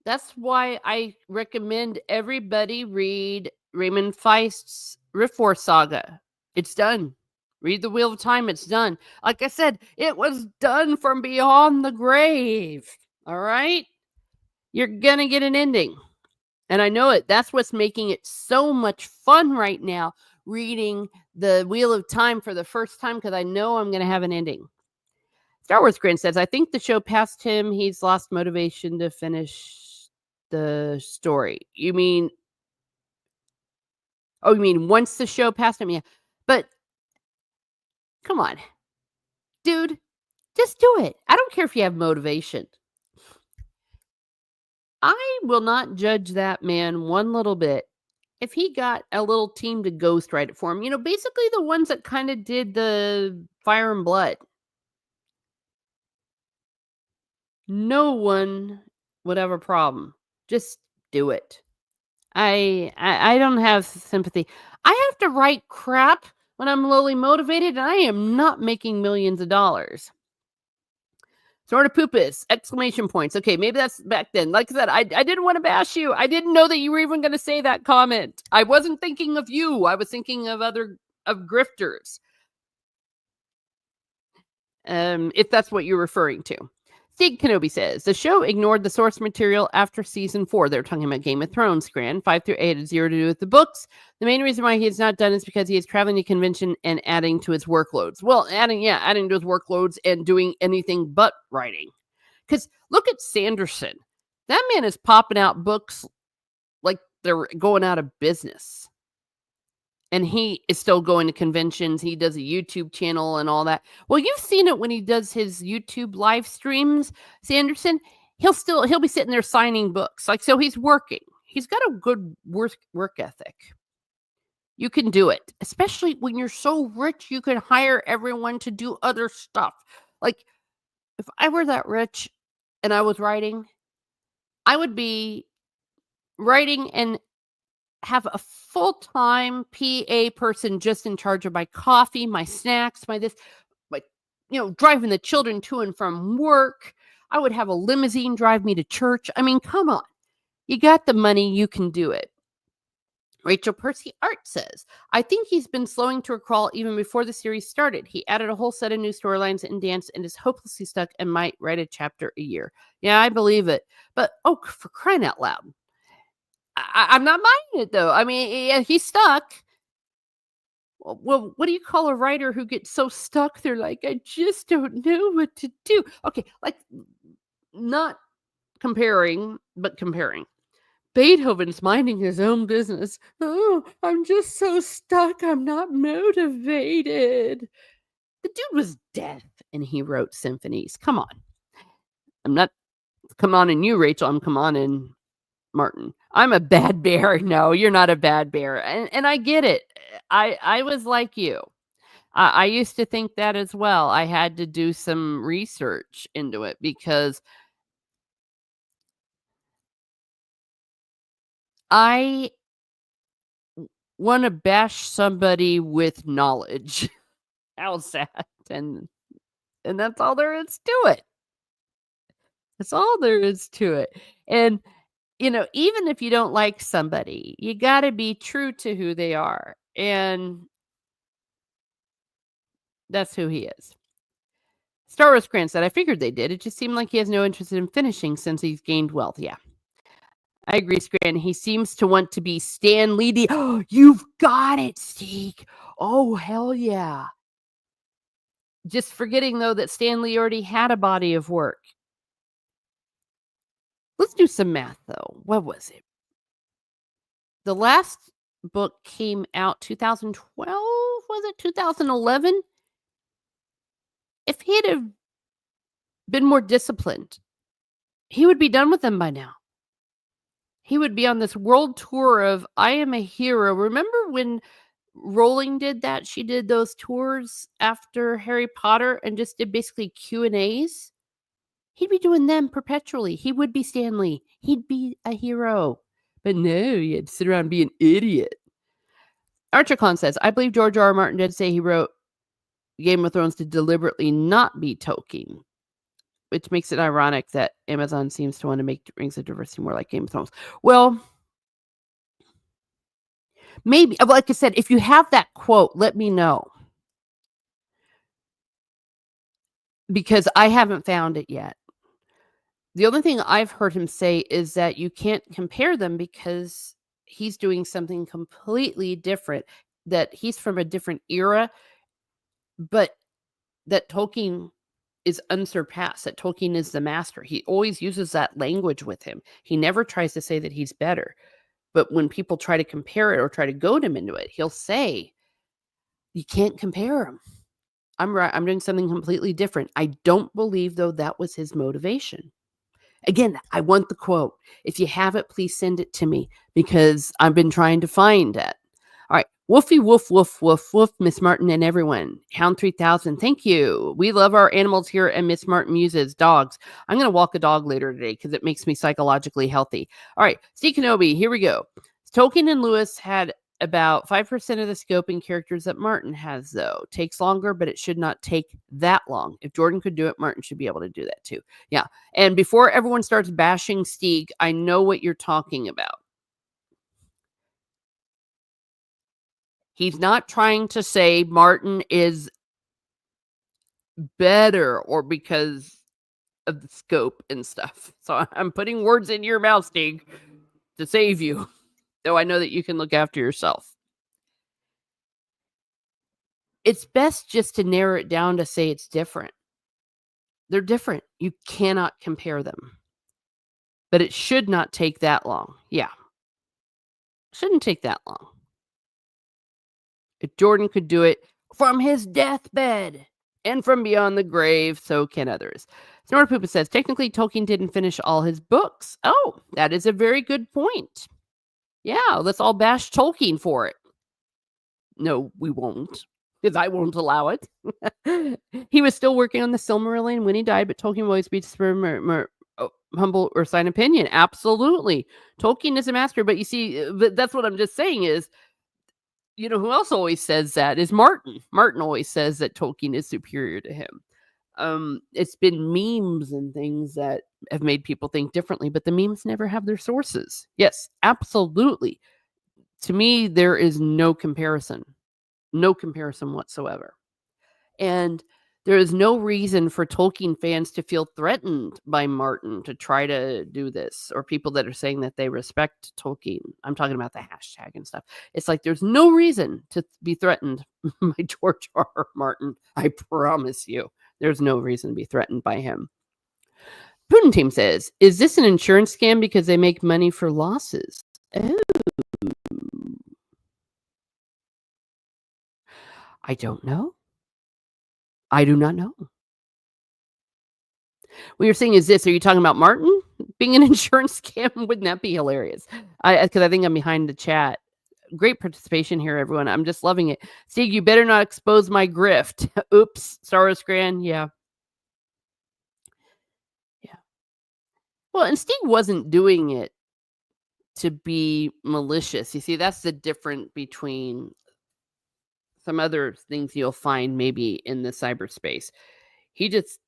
That's why I recommend everybody read Raymond Feist's Rift War Saga. It's done. Read The Wheel of Time. It's done. Like I said, it was done from beyond the grave. All right? You're going to get an ending. And I know it. That's what's making it so much fun right now, reading The Wheel of Time for the first time, because I know I'm going to have an ending. Star Wars Grin says, I think the show passed him. He's lost motivation to finish the story. You mean once the show passed him? Yeah. But come on, dude, just do it. I don't care if you have motivation. I will not judge that man one little bit if he got a little team to ghostwrite it for him. You know, basically the ones that kind of did the Fire and Blood. No one would have a problem. Just do it. I don't have sympathy. I have to write crap when I'm lowly motivated, and I am not making millions of dollars. Sort of poopus! Exclamation points. Okay, maybe that's back then. Like I said, I didn't want to bash you. I didn't know that you were even going to say that comment. I wasn't thinking of you. I was thinking of grifters. If that's what you're referring to. Steve Kenobi says, the show ignored the source material after season 4. They're talking about Game of Thrones, Gran. 5 through 8 had zero to do with the books. The main reason why he has not done is because he is traveling to convention and adding to his workloads. Well, adding to his workloads and doing anything but writing. Because look at Sanderson. That man is popping out books like they're going out of business. And he is still going to conventions, he does a YouTube channel and all that. Well, you've seen it when he does his YouTube live streams, Sanderson, he'll be sitting there signing books, like, so he's working. He's got a good work ethic. You can do it, especially when you're so rich, you can hire everyone to do other stuff. Like, if I were that rich and I was writing, I would be writing and have a full-time PA person just in charge of my coffee, my snacks, my this, my, driving the children to and from work. I would have a limousine drive me to church. I mean, come on. You got the money, you can do it. Rachel Percy Art says, I think he's been slowing to a crawl even before the series started. He added a whole set of new storylines and dance and is hopelessly stuck and might write a chapter a year. Yeah, I believe it. But, for crying out loud. I'm not buying it, though. I mean, yeah, he's stuck. Well, what do you call a writer who gets so stuck they're like, I just don't know what to do? Okay, like, not comparing, but comparing. Beethoven's minding his own business. Oh, I'm just so stuck. I'm not motivated. The dude was deaf and he wrote symphonies. Come on. I'm not come on in you, Rachel. I'm come on in Martin. I'm a bad bear. No, you're not a bad bear. And I get it. I was like you. I used to think that as well. I had to do some research into it because I want to bash somebody with knowledge. How's that? And that's all there is to it. That's all there is to it. And even if you don't like somebody, you got to be true to who they are. And that's who he is. Star Wars Grant said, I figured they did. It just seemed like he has no interest in finishing since he's gained wealth. Yeah. I agree, Scran. He seems to want to be Stan Lee. Oh, you've got it, Steak. Oh, hell yeah. Just forgetting, though, that Stan Lee already had a body of work. Let's do some math, though. What was it? The last book came out 2012, was it 2011? If he'd have been more disciplined, he would be done with them by now. He would be on this world tour of I Am a Hero. Remember when Rowling did that? She did those tours after Harry Potter and just did basically Q&As. He'd be doing them perpetually. He would be Stan Lee. He'd be a hero. But no, he had to sit around and be an idiot. Archer Khan says, I believe George R. R. Martin did say he wrote Game of Thrones to deliberately not be Tolkien, which makes it ironic that Amazon seems to want to make Rings of Diversity more like Game of Thrones. Well, maybe, like I said, if you have that quote, let me know. Because I haven't found it yet. The only thing I've heard him say is that you can't compare them because he's doing something completely different, that he's from a different era, but that Tolkien is unsurpassed, that Tolkien is the master. He always uses that language with him. He never tries to say that he's better. But when people try to compare it or try to goad him into it, he'll say, you can't compare them. I'm right. I'm doing something completely different. I don't believe, though, that was his motivation. Again, I want the quote. If you have it, please send it to me because I've been trying to find it. All right. Woofy, woof, woof, woof, woof, Miss Martin and everyone. Hound 3000, thank you. We love our animals here and Miss Martin muses dogs. I'm going to walk a dog later today because it makes me psychologically healthy. All right. Steve Kenobi, here we go. Tolkien and Lewis had about 5% of the scope and characters that Martin has, though. Takes longer, but it should not take that long. If Jordan could do it, Martin should be able to do that too. Yeah. And before everyone starts bashing Stieg, I know what you're talking about. He's not trying to say Martin is better or because of the scope and stuff. So I'm putting words in your mouth, Stieg, to save you. Though I know that you can look after yourself. It's best just to narrow it down to say it's different. They're different. You cannot compare them. But it should not take that long. Yeah. Shouldn't take that long. If Jordan could do it from his deathbed and from beyond the grave, so can others. Snort Poopa says, technically, Tolkien didn't finish all his books. Oh, that is a very good point. Yeah, let's all bash Tolkien for it. No, we won't, because I won't allow it. He was still working on the Silmarillion when he died, but Tolkien will always be humble or sign opinion. Absolutely. Tolkien is a master, but you see, but that's what I'm just saying is, you know, who else always says that is Martin. Martin always says that Tolkien is superior to him. It's been memes and things that have made people think differently, but the memes never have their sources. Yes, absolutely. To me, there is no comparison whatsoever. And there is no reason for Tolkien fans to feel threatened by Martin to try to do this, or people that are saying that they respect Tolkien. I'm talking about the hashtag and stuff. It's like there's no reason to be threatened by George R.R. Martin. I promise you, there's no reason to be threatened by him. Putin Team says, is this an insurance scam because they make money for losses? Oh. I don't know. I do not know. What you're saying is this, are you talking about Martin being an insurance scam? Wouldn't that be hilarious? Because I think I'm behind the chat. Great participation here, everyone. I'm just loving it. Steve, you better not expose my grift. Oops. Star Wars Grand. Yeah. Yeah. Well, and Steve wasn't doing it to be malicious. You see, that's the difference between some other things you'll find maybe in the cyberspace. He just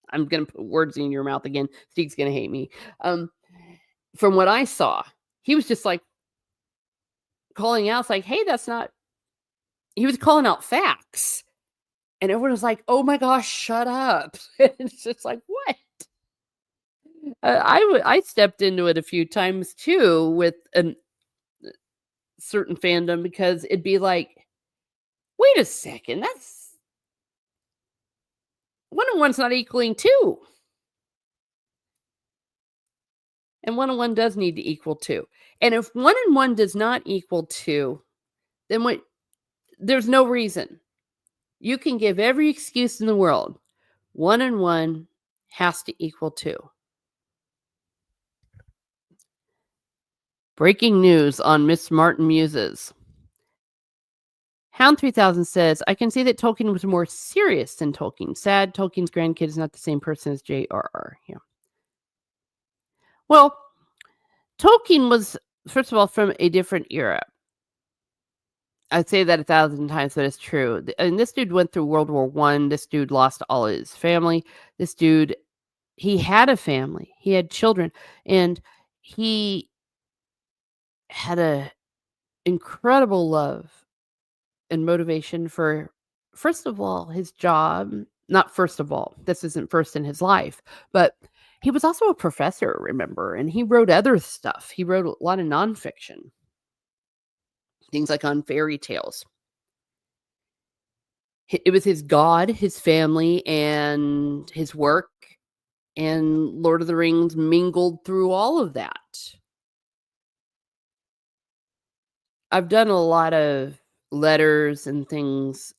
I'm gonna put words in your mouth again. Steve's gonna hate me. From what I saw, he was just like calling out, it's like, hey, that's not he was calling out facts. And everyone was like, oh my gosh, shut up. It's just like, what? I stepped into it a few times too with a certain fandom because it'd be like, wait a second, that's 1 and 1's not equaling 2. And 1 and 1 does need to equal 2. And if 1 and 1 does not equal 2, then what there's no reason. You can give every excuse in the world. 1 and 1 has to equal 2. Breaking news on Miss Martin Muses. Hound 3000 says, I can see that Tolkien was more serious than Tolkien. Sad, Tolkien's grandkid is not the same person as J.R.R. Yeah. Well, Tolkien was, first of all, from a different era. I'd say that 1,000 times, but it's true. And this dude went through World War I. This dude lost all his family. This dude, he had a family. He had children. And he had a incredible love and motivation for, first of all, his job. Not first of all. This isn't first in his life. But he was also a professor, remember? And he wrote other stuff. He wrote a lot of nonfiction. Things like on fairy tales. It was his God, his family, and his work, and Lord of the Rings mingled through all of that. I've done a lot of letters and things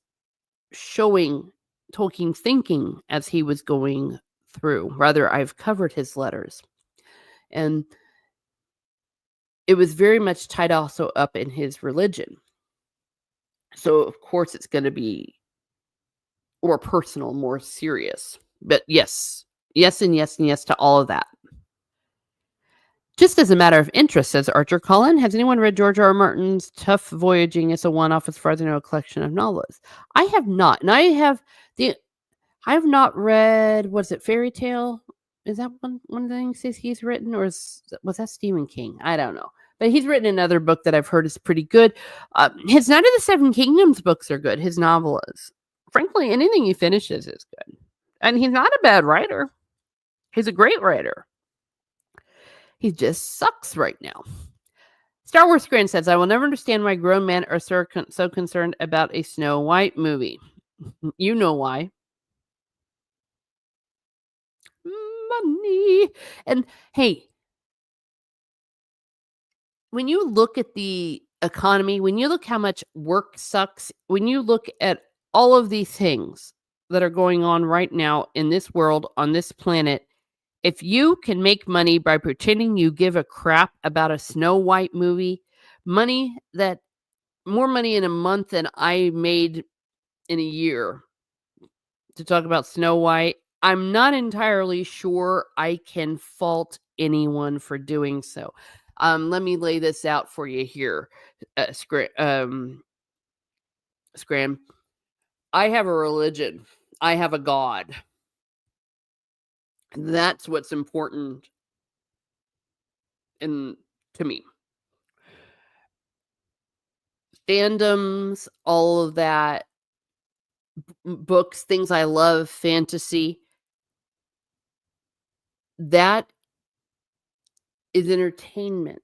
showing Tolkien's thinking as he was going through. Rather, I've covered his letters. And it was very much tied also up in his religion. So, of course, it's going to be more personal, more serious. But yes, yes, and yes, and yes to all of that. Just as a matter of interest, says Archer Cullen, has anyone read George R. R. Martin's Tough Voyaging as a one-off as far as I know, a collection of novels? I have not. And I have not read, was it Fairy Tale? Is that one of the things he's written? Or was that Stephen King? I don't know. But he's written another book that I've heard is pretty good. His Night of the Seven Kingdoms books are good. His novel is. Frankly, anything he finishes is good. And he's not a bad writer. He's a great writer. He just sucks right now. Star Wars Grand says, I will never understand why grown men are so concerned about a Snow White movie. You know why. Money. And hey, when you look at the economy, when you look how much work sucks, when you look at all of these things that are going on right now in this world, on this planet, if you can make money by pretending you give a crap about a Snow White movie, money that more money in a month than I made in a year to talk about Snow White, I'm not entirely sure I can fault anyone for doing so. Let me lay this out for you here, Scram. I have a religion. I have a God. That's what's important in to me. Fandoms, all of that, books, things I love, fantasy, that is entertainment.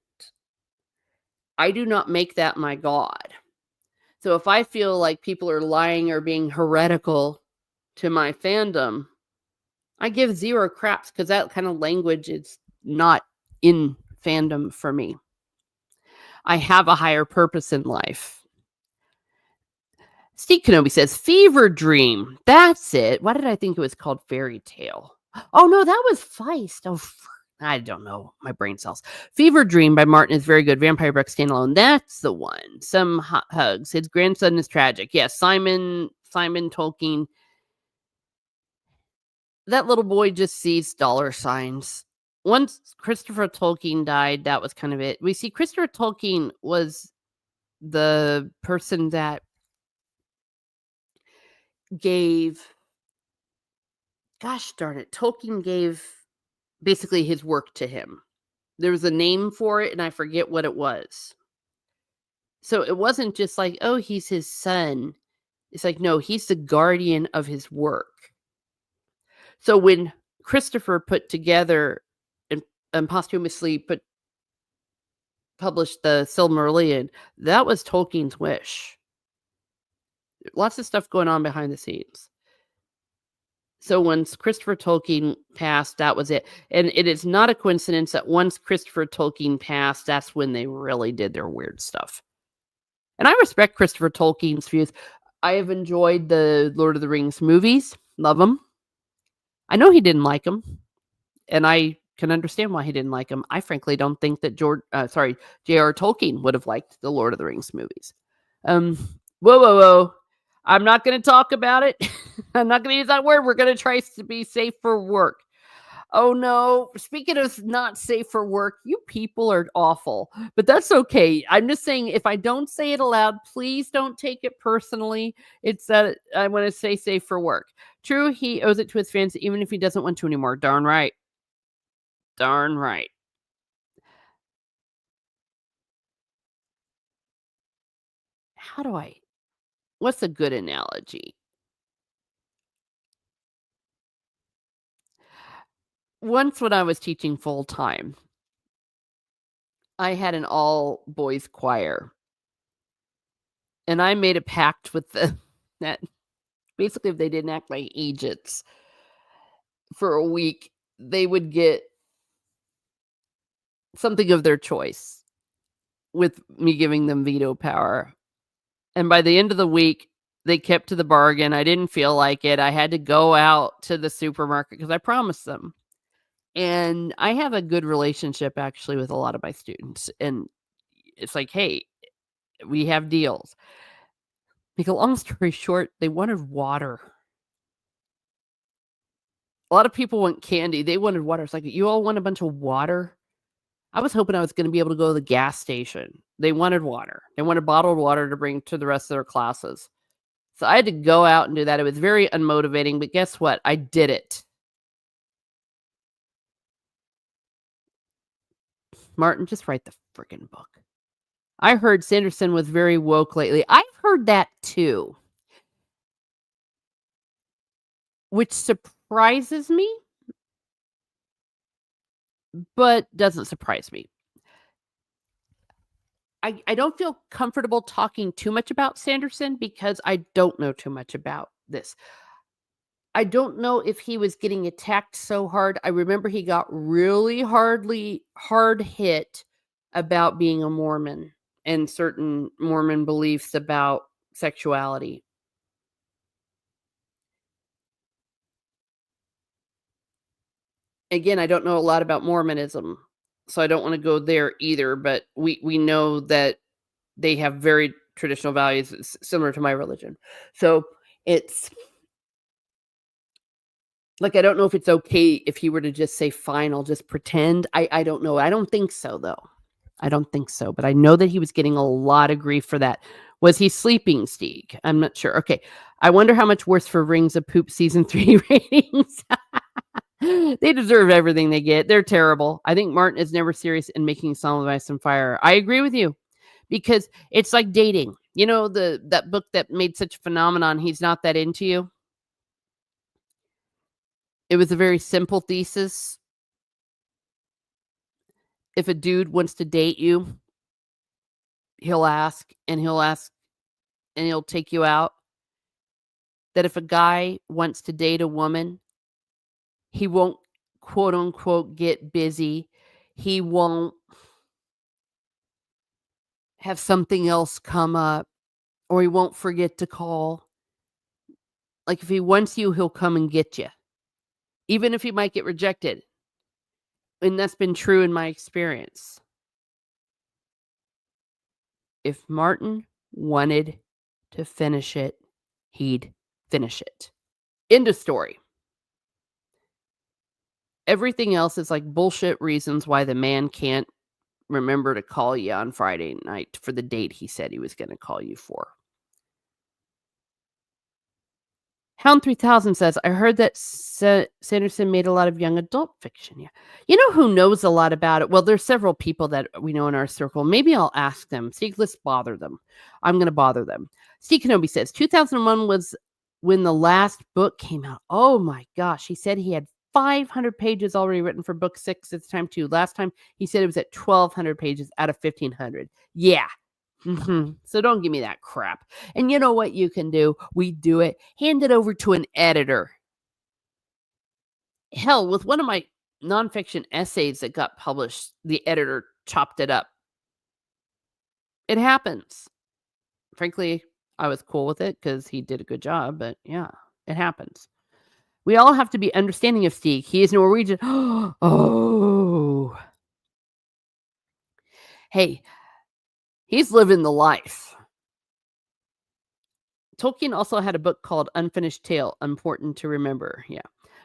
I do not make that my God. So if I feel like people are lying or being heretical to my fandom, I give 0 craps because that kind of language is not in fandom for me. I have a higher purpose in life. Steve Kenobi says, "Fever Dream." That's it. Why did I think it was called Fairy Tale? Oh, no, that was Feist. Oh, I don't know. My brain cells. Fever Dream by Martin is very good. Vampire Book standalone. That's the one. Some hugs. His grandson is tragic. Yes, Simon Tolkien. That little boy just sees dollar signs. Once Christopher Tolkien died, that was kind of it. We see Christopher Tolkien was the person that gave, gosh darn it, Tolkien gave basically his work to him. There was a name for it, and I forget what it was. So it wasn't just like, oh, he's his son. It's like, no, he's the guardian of his work. So when Christopher put together and posthumously published the Silmarillion, that was Tolkien's wish. Lots of stuff going on behind the scenes. So once Christopher Tolkien passed, that was it. And it is not a coincidence that once Christopher Tolkien passed, that's when they really did their weird stuff. And I respect Christopher Tolkien's views. I have enjoyed the Lord of the Rings movies. Love them. I know he didn't like them, and I can understand why he didn't like them. I frankly don't think that J.R. Tolkien would have liked the Lord of the Rings movies. Um, whoa. I'm not going to talk about it. I'm not going to use that word. We're going to try to be safe for work. Oh no. Speaking of not safe for work, you people are awful, but that's okay. I'm just saying, if I don't say it aloud, please don't take it personally. It's that I want to say safe for work. True, he owes it to his fans, even if he doesn't want to anymore. Darn right. Darn right. How do I, what's a good analogy? Once when I was teaching full time, I had an all boys choir, and I made a pact with them that basically if they didn't act like agents for a week, they would get something of their choice with me giving them veto power. And by the end of the week, they kept to the bargain. I didn't feel like it. I had to go out to the supermarket because I promised them. And I have a good relationship actually with a lot of my students. And it's like, hey, we have deals. Make a long story short, they wanted water. A lot of people want candy. They wanted water. It's like, you all want a bunch of water? I was hoping I was gonna be able to go to the gas station. They wanted water. They wanted bottled water to bring to the rest of their classes. So I had to go out and do that. It was very unmotivating, but guess what? I did it. Martin, just write the freaking book. I heard Sanderson was very woke lately. I've heard that too, which surprises me, but doesn't surprise me. I don't feel comfortable talking too much about Sanderson because I don't know too much about this. I don't know if he was getting attacked so hard. I remember he got really hard hit about being a Mormon and certain Mormon beliefs about sexuality. Again, I don't know a lot about Mormonism, so I don't wanna go there either, but we know that they have very traditional values similar to my religion. So, it's like, I don't know if it's okay if he were to just say, "Fine, I'll just pretend." I don't know. I don't think so, though. I don't think so, but I know that he was getting a lot of grief for that. Was he sleeping, Stieg? I'm not sure. Okay. I wonder how much worse for Rings of Poop season 3 ratings. They deserve everything they get. They're terrible. I think Martin is never serious in making Song of Ice and Fire. I agree with you because it's like dating. You know, that book that made such a phenomenon, He's Not That Into You? It was a very simple thesis. If a dude wants to date you, he'll ask and he'll ask and he'll take you out. That if a guy wants to date a woman, he won't quote unquote get busy. He won't have something else come up or he won't forget to call. Like if he wants you, he'll come and get you, even if he might get rejected. And that's been true in my experience. If Martin wanted to finish it, he'd finish it. End of story. Everything else is like bullshit reasons why the man can't remember to call you on Friday night for the date he said he was gonna call you for. Hound 3000 says, "I heard that Sanderson made a lot of young adult fiction." Yeah. You know who knows a lot about it? Well, there's several people that we know in our circle. Maybe I'll ask them. See, let's bother them. I'm gonna bother them. Steve Kenobi says, 2001 was when the last book came out. Oh my gosh. He said he had 500 pages already written for book 6 at the time, too. Last time he said it was at 1,200 pages out of 1,500. Yeah. So don't give me that crap. And you know what you can do? We do it. Hand it over to an editor. Hell, with one of my nonfiction essays that got published, the editor chopped it up. It happens. Frankly, I was cool with it because he did a good job, but yeah, it happens. We all have to be understanding of Stieg. He is Norwegian. Oh. Hey, he's living the life. Tolkien also had a book called Unfinished Tale, important to remember. Yeah.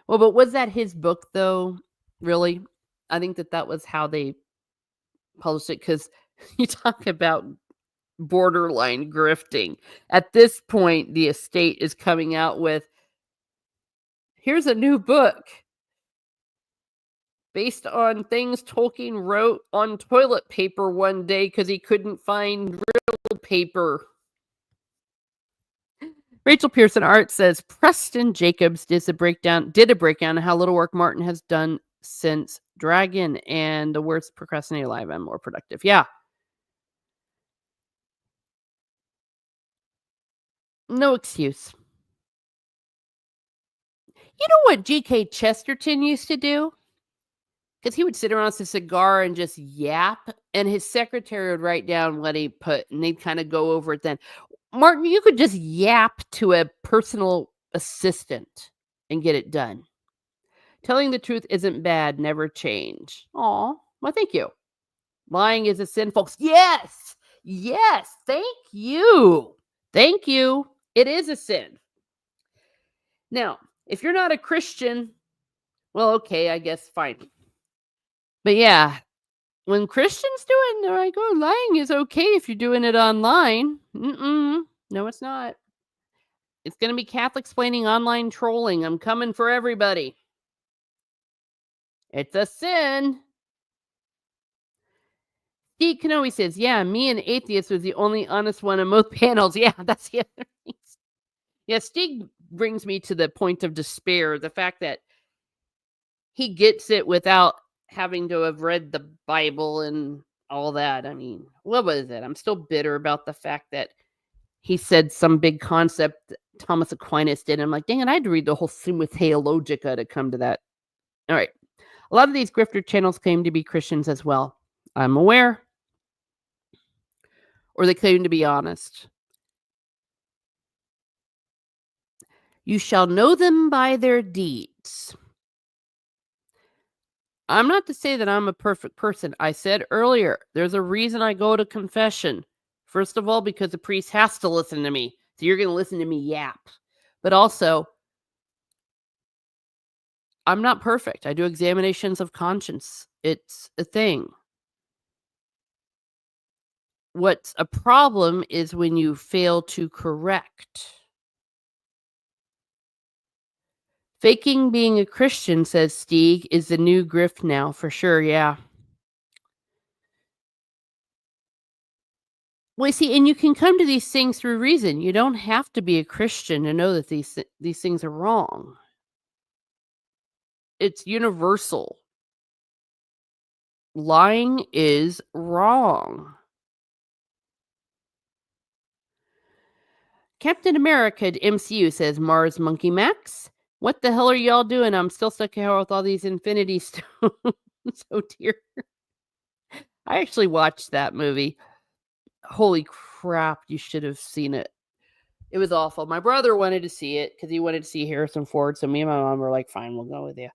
Well, but was that his book though? Really? I think that was how they published it because you talk about borderline grifting. At this point, the estate is coming out with, here's a new book based on things Tolkien wrote on toilet paper one day because he couldn't find real paper. Rachel Pearson Art says Preston Jacobs did a breakdown of how little work Martin has done since Dragon and the worst procrastinator alive and more productive. Yeah. No excuse. You know what G.K. Chesterton used to do? Because he would sit around with a cigar and just yap, and his secretary would write down what he put, and they'd kind of go over it then. Martin, you could just yap to a personal assistant and get it done. Telling the truth isn't bad, never change. Aw, well, thank you. Lying is a sin, folks. Yes, yes, thank you. Thank you. It is a sin. Now, if you're not a Christian, well, okay, I guess fine. But yeah, when Christians do it, they're like, oh, lying is okay if you're doing it online. No, it's not. It's going to be Catholic explaining online trolling. I'm coming for everybody. It's a sin. Steve Kanoe says, yeah, me and Atheist was the only honest one on both panels. Yeah, that's the other thing. Yeah, Steve brings me to the point of despair. The fact that he gets it without having to have read the Bible and all that. I mean, what was it? I'm still bitter about the fact that he said some big concept Thomas Aquinas did. I'm like, dang it, I had to read the whole Summa Theologica to come to that. All right. A lot of these grifter channels claim to be Christians as well. I'm aware. or they claim to be honest. You shall know them by their deeds. I'm not to say that I'm a perfect person. I said earlier, there's a reason I go to confession. First of all, because the priest has to listen to me. So you're going to listen to me yap. But also, I'm not perfect. I do examinations of conscience. It's a thing. What's a problem is when you fail to correct. Faking being a Christian, says Stieg, is the new grift now, for sure, yeah. Well, you see, and you can come to these things through reason. You don't have to be a Christian to know that these things are wrong. It's universal. Lying is wrong. Captain America at MCU, says Mars Monkey Max. What the hell are y'all doing? I'm still stuck here with all these Infinity Stones. Oh dear. I actually watched that movie. Holy crap, you should have seen it. It was awful. My brother wanted to see it because he wanted to see Harrison Ford. So me and my mom were like, fine, we'll go with you.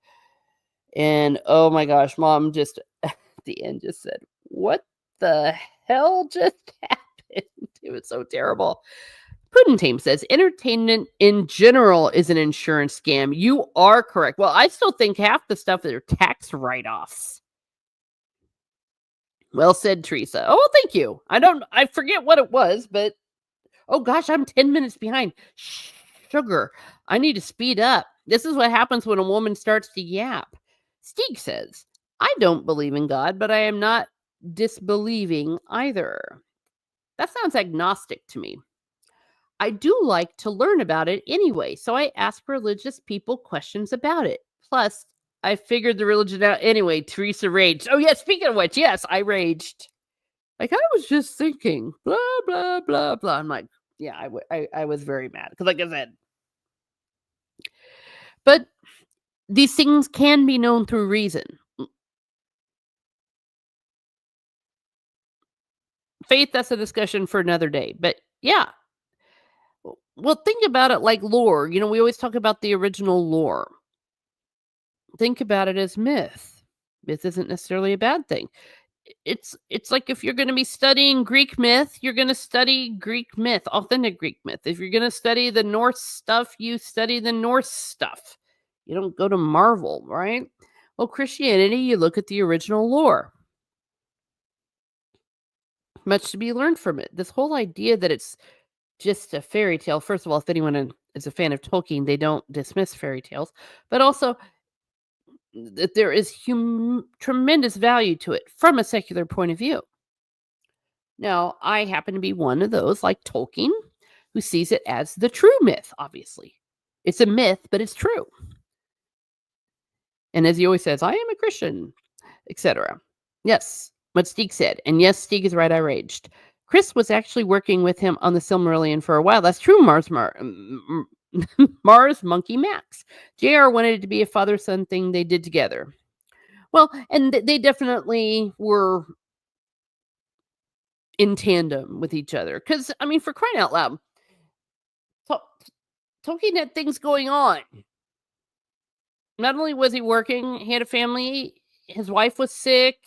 And oh my gosh, mom just at the end just said, what the hell just happened? It was so terrible. Puddin' Team says, entertainment in general is an insurance scam. You are correct. Well, I still think half the stuff are tax write-offs. Well said, Teresa. Oh, well, thank you. I forget what it was, but oh gosh, I'm 10 minutes behind. Sugar, I need to speed up. This is what happens when a woman starts to yap. Steeg says, I don't believe in God, but I am not disbelieving either. That sounds agnostic to me. I do like to learn about it anyway, so I ask religious people questions about it. Plus, I figured the religion out anyway. Teresa raged. Oh, yeah, speaking of which, yes, I raged. Like, I was just thinking, blah, blah, blah, blah. I'm like, yeah, I was very mad. Because, like I said, but these things can be known through reason. Faith, that's a discussion for another day. But yeah, well, think about it like lore. You know, we always talk about the original lore. Think about it as myth. Myth isn't necessarily a bad thing. It's like if you're going to be studying Greek myth, you're going to study Greek myth, authentic Greek myth. If you're going to study the Norse stuff, you study the Norse stuff. You don't go to Marvel, right? Well, Christianity, you look at the original lore. Much to be learned from it. This whole idea that it's just a fairy tale. First of all, if anyone is a fan of Tolkien, they don't dismiss fairy tales, but also that there is tremendous value to it from a secular point of view. Now, I happen to be one of those, like Tolkien, who sees it as the true myth, obviously. It's a myth, but it's true. And as he always says, I am a Christian, etc. Yes, what Steeg said. And yes, Steeg is right, I raged. Chris was actually working with him on the Silmarillion for a while. That's true, Mars Monkey Max. JR wanted it to be a father-son thing they did together. Well, and they definitely were in tandem with each other. Because, I mean, for crying out loud, Tolkien had things going on. Not only was he working, he had a family, his wife was sick,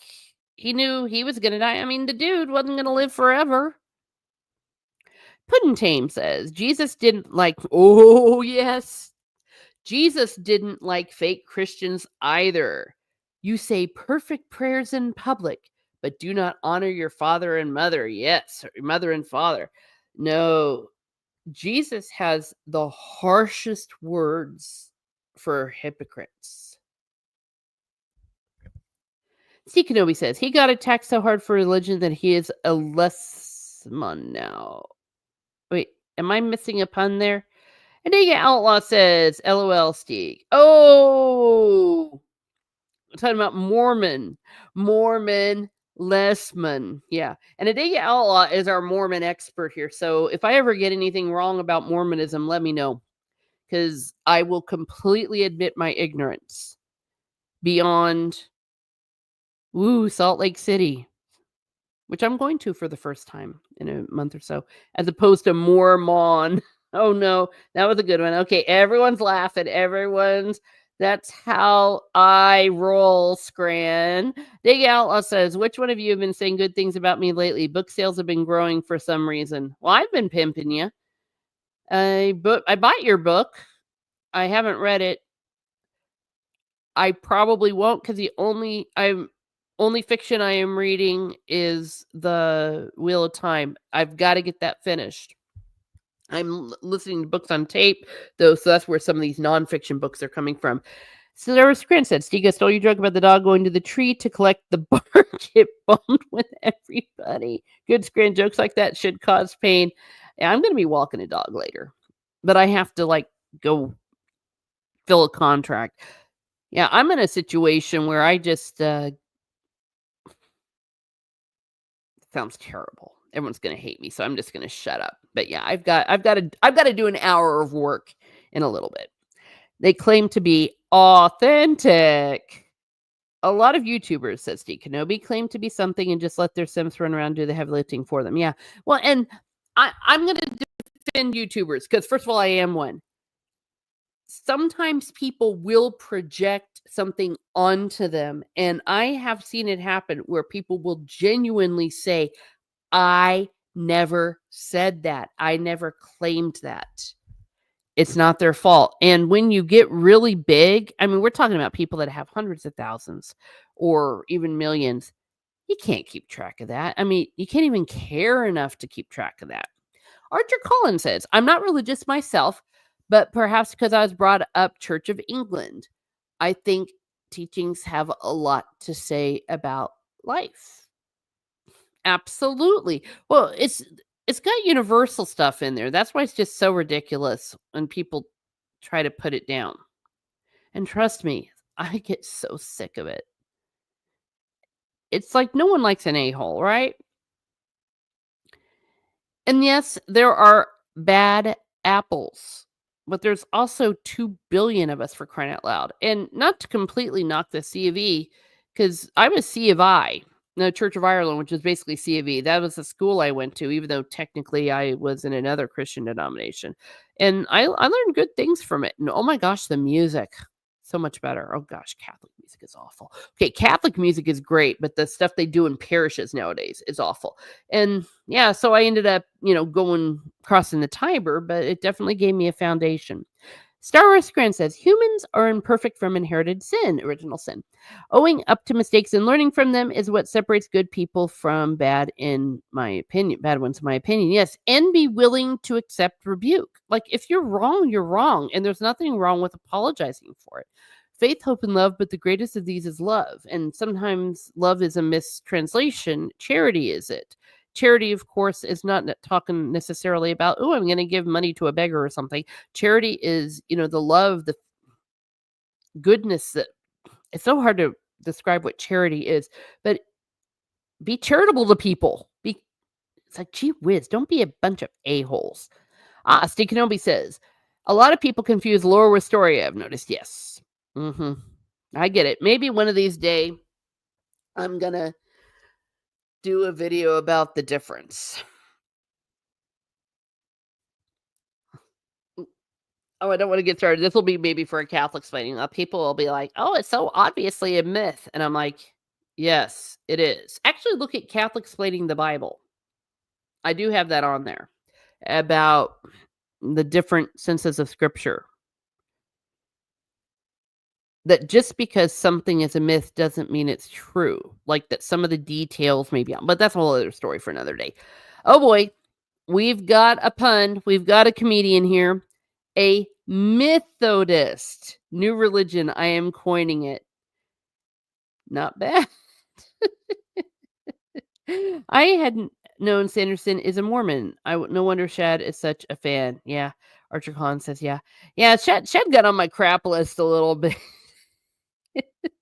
he knew he was going to die. I mean, the dude wasn't going to live forever. Puddin' Tame says, Jesus didn't like, oh, yes. Jesus didn't like fake Christians either. You say perfect prayers in public, but do not honor your father and mother. Yes, mother and father. No, Jesus has the harshest words for hypocrites. C. Kenobi says, he got attacked so hard for religion that he is a lessman now. Wait, am I missing a pun there? Adiga Outlaw says, LOL, Steeg. Oh! I'm talking about Mormon Lessman. Yeah. And Adiga Outlaw is our Mormon expert here. So if I ever get anything wrong about Mormonism, let me know. Because I will completely admit my ignorance beyond Salt Lake City. which I'm going to for the first time in a month or so, as opposed to Mormon. Oh no, that was a good one. Okay, everyone's laughing. That's how I roll, Scran. Dig Outlaw says, which one of you have been saying good things about me lately? Book sales have been growing for some reason. Well, I've been pimping you. I bought your book. I haven't read it. I probably won't because the only fiction I am reading is The Wheel of Time. I've got to get that finished. I'm listening to books on tape, though, so that's where some of these nonfiction books are coming from. So there was Scran said, Stiga stole your joke about the dog going to the tree to collect the bark. Get bummed with everybody. Good Scran jokes like that should cause pain. Yeah, I'm going to be walking a dog later, but I have to go fill a contract. Yeah, I'm in a situation where I just sounds terrible. Everyone's gonna hate me, so I'm just gonna shut up. But yeah, I've got to do an hour of work in a little bit. They claim to be authentic. A lot of YouTubers, says Steve Kenobi, claim to be something and just let their Sims run around do the heavy lifting for them. Yeah. Well, and I'm gonna defend YouTubers because first of all, I am one. Sometimes people will project something onto them, and I have seen it happen where people will genuinely say, I never said that. I never claimed that. It's not their fault. And when you get really big, I mean, we're talking about people that have hundreds of thousands or even millions. You can't keep track of that. I mean, you can't even care enough to keep track of that. Archer Collins says, I'm not religious myself, but perhaps because I was brought up Church of England, I think teachings have a lot to say about life. Absolutely. Well, it's got universal stuff in there. That's why it's just so ridiculous when people try to put it down. And trust me, I get so sick of it. It's like no one likes an a-hole, right? And yes, there are bad apples, but there's also 2 billion of us for crying out loud. And not to completely knock the C of E, because I was C of I, the Church of Ireland, which is basically C of E. That was the school I went to, even though technically I was in another Christian denomination. And I learned good things from it. And oh my gosh, the music. So much better. Oh gosh, Catholic music is awful. Okay, Catholic music is great, but the stuff they do in parishes nowadays is awful. And yeah, so I ended up, going crossing the Tiber, but it definitely gave me a foundation. Star Wars Grand says humans are imperfect from inherited sin, original sin. Owing up to mistakes and learning from them is what separates good people from bad, in my opinion. Bad ones, in my opinion, yes. And be willing to accept rebuke. Like if you're wrong, you're wrong, and there's nothing wrong with apologizing for it. Faith, hope, and love, but the greatest of these is love. And sometimes love is a mistranslation. Charity is it. Charity, of course, is not talking necessarily about, oh, I'm going to give money to a beggar or something. Charity is, the love, the goodness that it's so hard to describe what charity is, but be charitable to people. It's like, gee whiz, don't be a bunch of a-holes. Steve Kenobi says, a lot of people confuse lore with story, I've noticed. Yes. I get it. Maybe one of these days I'm going to do a video about the difference. Oh, I don't want to get started. This will be maybe for a Catholic explaining. People will be like, oh, it's so obviously a myth. And I'm like, yes, it is. Actually, look at Catholic explaining the Bible. I do have that on there about the different senses of scripture. That just because something is a myth doesn't mean it's true. Like that some of the details may be on, but that's a whole other story for another day. Oh boy, we've got a pun. We've got a comedian here. A Methodist. New religion. I am coining it. Not bad. I hadn't known Sanderson is a Mormon. No wonder Shad is such a fan. Yeah. Archer Khan says, yeah. Yeah, Shad got on my crap list a little bit.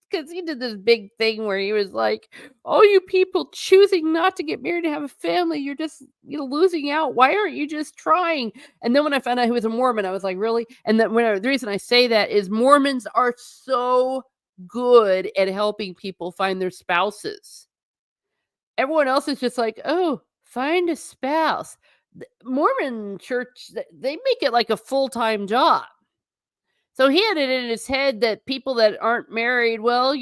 Because he did this big thing where he was like, oh, you people choosing not to get married to have a family, you're just losing out. Why aren't you just trying? And then when I found out he was a Mormon, I was like, really? And then the reason I say that is Mormons are so good at helping people find their spouses. Everyone else is just like, "Oh, find a spouse." The Mormon church, they make it like a full-time job. So he had it in his head that people that aren't married, well,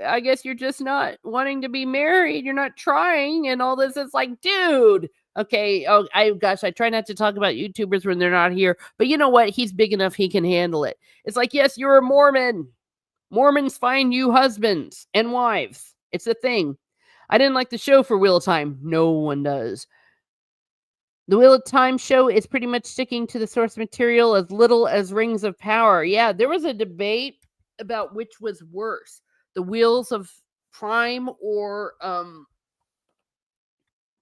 I guess you're just not wanting to be married. You're not trying and all this. It's like, dude. Okay. Oh, gosh, I try not to talk about YouTubers when they're not here. But you know what? He's big enough he can handle it. It's like, yes, you're a Mormon. Mormons find you husbands and wives. It's a thing. I didn't like the show for Wheel of Time. No one does. The Wheel of Time show is pretty much sticking to the source material as little as Rings of Power. Yeah, there was a debate about which was worse, the Wheels of Prime or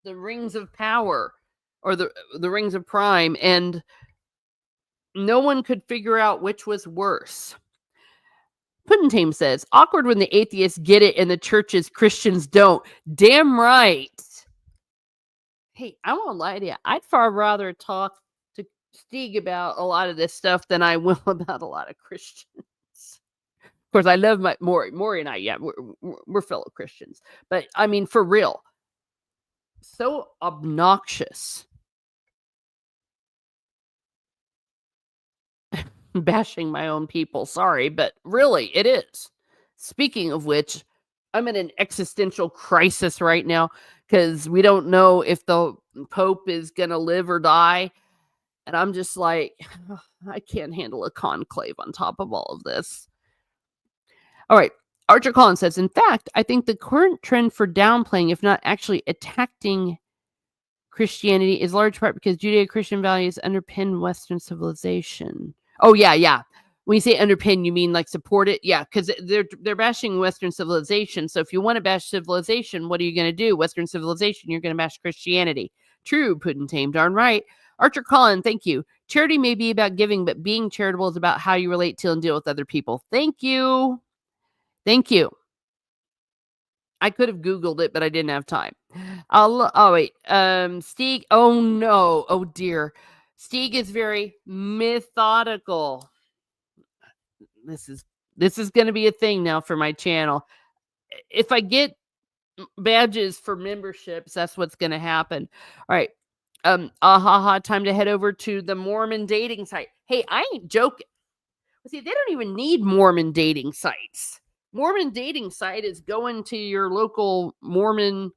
the Rings of Power or the Rings of Prime, and no one could figure out which was worse. Puddentame says, awkward when the atheists get it and the church's Christians don't. Damn right. Hey, I won't lie to you. I'd far rather talk to Stieg about a lot of this stuff than I will about a lot of Christians. Of course, I love my Maury and I. Yeah, we're fellow Christians, but I mean, for real, so obnoxious, bashing my own people. Sorry, but really, it is. Speaking of which, I'm in an existential crisis right now because we don't know if the Pope is going to live or die. And I'm just like, I can't handle a conclave on top of all of this. All right. Archer Collins says, in fact, I think the current trend for downplaying, if not actually attacking Christianity, is large part because Judeo-Christian values underpin Western civilization. Oh, yeah, yeah. When you say underpin, you mean like support it? Yeah, because they're bashing Western civilization. So if you want to bash civilization, what are you going to do? Western civilization, you're going to bash Christianity. True, Puddentame, darn right. Archer Collin, thank you. Charity may be about giving, but being charitable is about how you relate to and deal with other people. Thank you. Thank you. I could have Googled it, but I didn't have time. Oh, wait. Stieg. Oh, no. Oh, dear. Stieg is very methodical. This is going to be a thing now for my channel. If I get badges for memberships, that's what's going to happen. All right. Time to head over to the Mormon dating site. Hey, I ain't joking. See, they don't even need Mormon dating sites. Mormon dating site is going to your local Mormon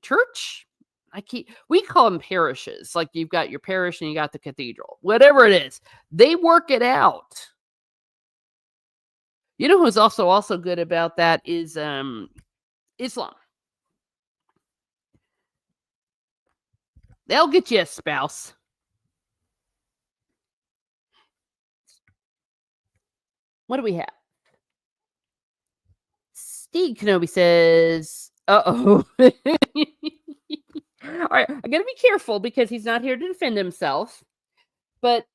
church. We call them parishes. Like you've got your parish and you got the cathedral. Whatever it is, they work it out. You know who's also good about that is Islam. They'll get you a spouse. What do we have? Steve Kenobi says, uh-oh. All right, I gotta be careful because he's not here to defend himself. But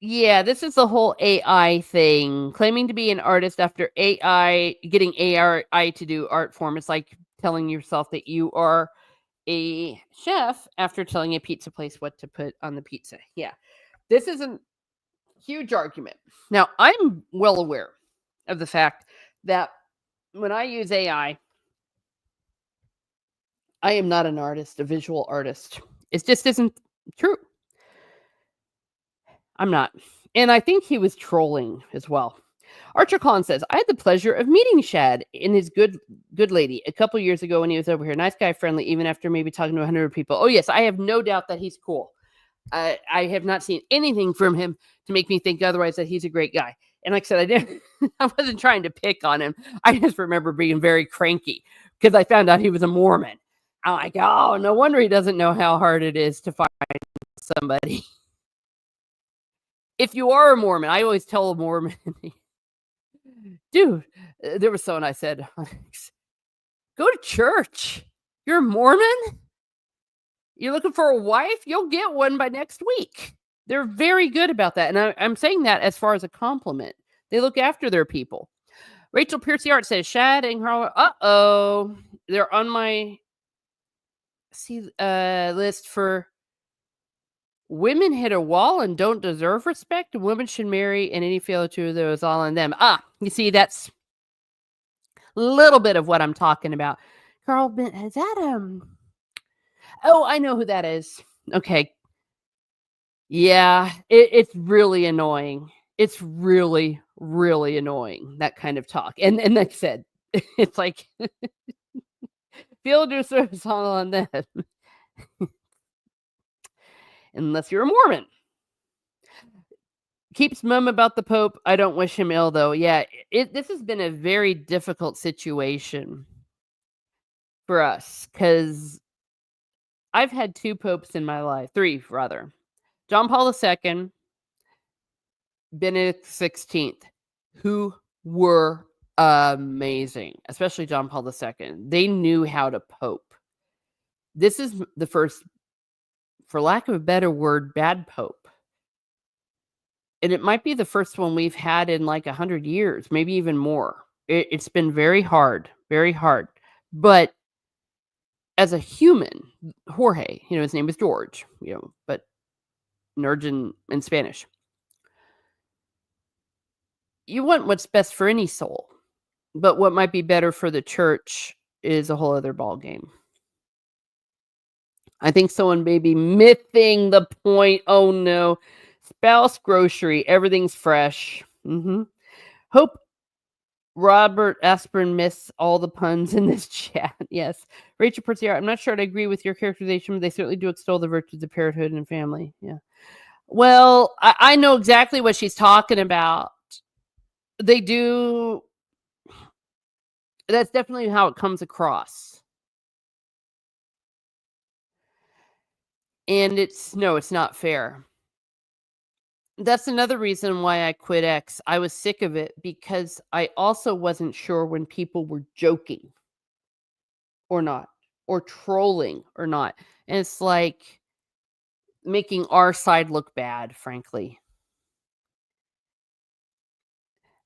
yeah, this is the whole AI thing. Claiming to be an artist after getting AI to do art form. It's like telling yourself that you are a chef after telling a pizza place what to put on the pizza. Yeah, this is a huge argument. Now, I'm well aware of the fact that when I use AI, I am not an artist, a visual artist. It just isn't true. I'm not. And I think he was trolling as well. Archer Collins says, I had the pleasure of meeting Shad and his good lady a couple years ago when he was over here. Nice guy, friendly, even after maybe talking to 100 people. Oh, yes, I have no doubt that he's cool. I have not seen anything from him to make me think otherwise that he's a great guy. And like I said, I wasn't trying to pick on him. I just remember being very cranky because I found out he was a Mormon. I'm like, oh, no wonder he doesn't know how hard it is to find somebody. If you are a Mormon, I always tell a Mormon, dude, there was someone I said, go to church. You're a Mormon? You're looking for a wife? You'll get one by next week. They're very good about that. And I'm saying that as far as a compliment. They look after their people. Rachel Piercy Art says, Shad and Carl, uh-oh. They're on my list for women hit a wall and don't deserve respect. Women should marry, and any failure to those all on them. You see, that's little bit of what I'm talking about. Carl Ben is that, oh, I know who that is. Okay. Yeah, it's really annoying. It's really, really annoying, that kind of talk, and like I said, it's like, field your service on that, unless you're a Mormon. Keeps mum about the Pope. I don't wish him ill, though. Yeah, this has been a very difficult situation for us because I've had 2 popes in my life, 3 rather. John Paul II, Benedict XVI, who were amazing, especially John Paul II. They knew how to pope. This is the first, for lack of a better word, bad pope. And it might be the first one we've had in like 100 years, maybe even more. It's been very hard, very hard. But as a human, Jorge, his name is George, but Nerds in Spanish. You want what's best for any soul, but what might be better for the church is a whole other ballgame. I think someone may be missing the point. Oh no. Spouse grocery, everything's fresh. Hope Robert Aspirin missed all the puns in this chat. Yes. Rachel Pertier, I'm not sure I'd agree with your characterization, but they certainly do extol the virtues of parenthood and family. Yeah. Well, I know exactly what she's talking about. They do. That's definitely how it comes across. And it's not fair. That's another reason why I quit X. I was sick of it because I also wasn't sure when people were joking or not, or trolling or not. And it's like making our side look bad, frankly.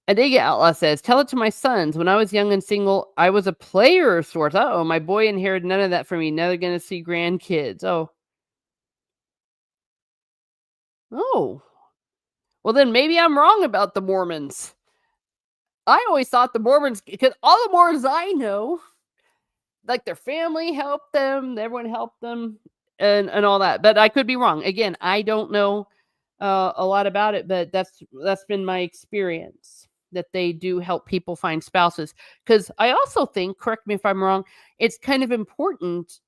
Adiga Outlaw says, tell it to my sons. When I was young and single, I was a player of sorts. Uh-oh, my boy inherited none of that from me. Now they're going to see grandkids. Oh. Oh. Well, then maybe I'm wrong about the Mormons. I always thought the Mormons, because all the Mormons I know, like their family helped them, everyone helped them, and all that. But I could be wrong. Again, I don't know a lot about it, but that's been my experience, that they do help people find spouses. Because I also think, correct me if I'm wrong, it's kind of important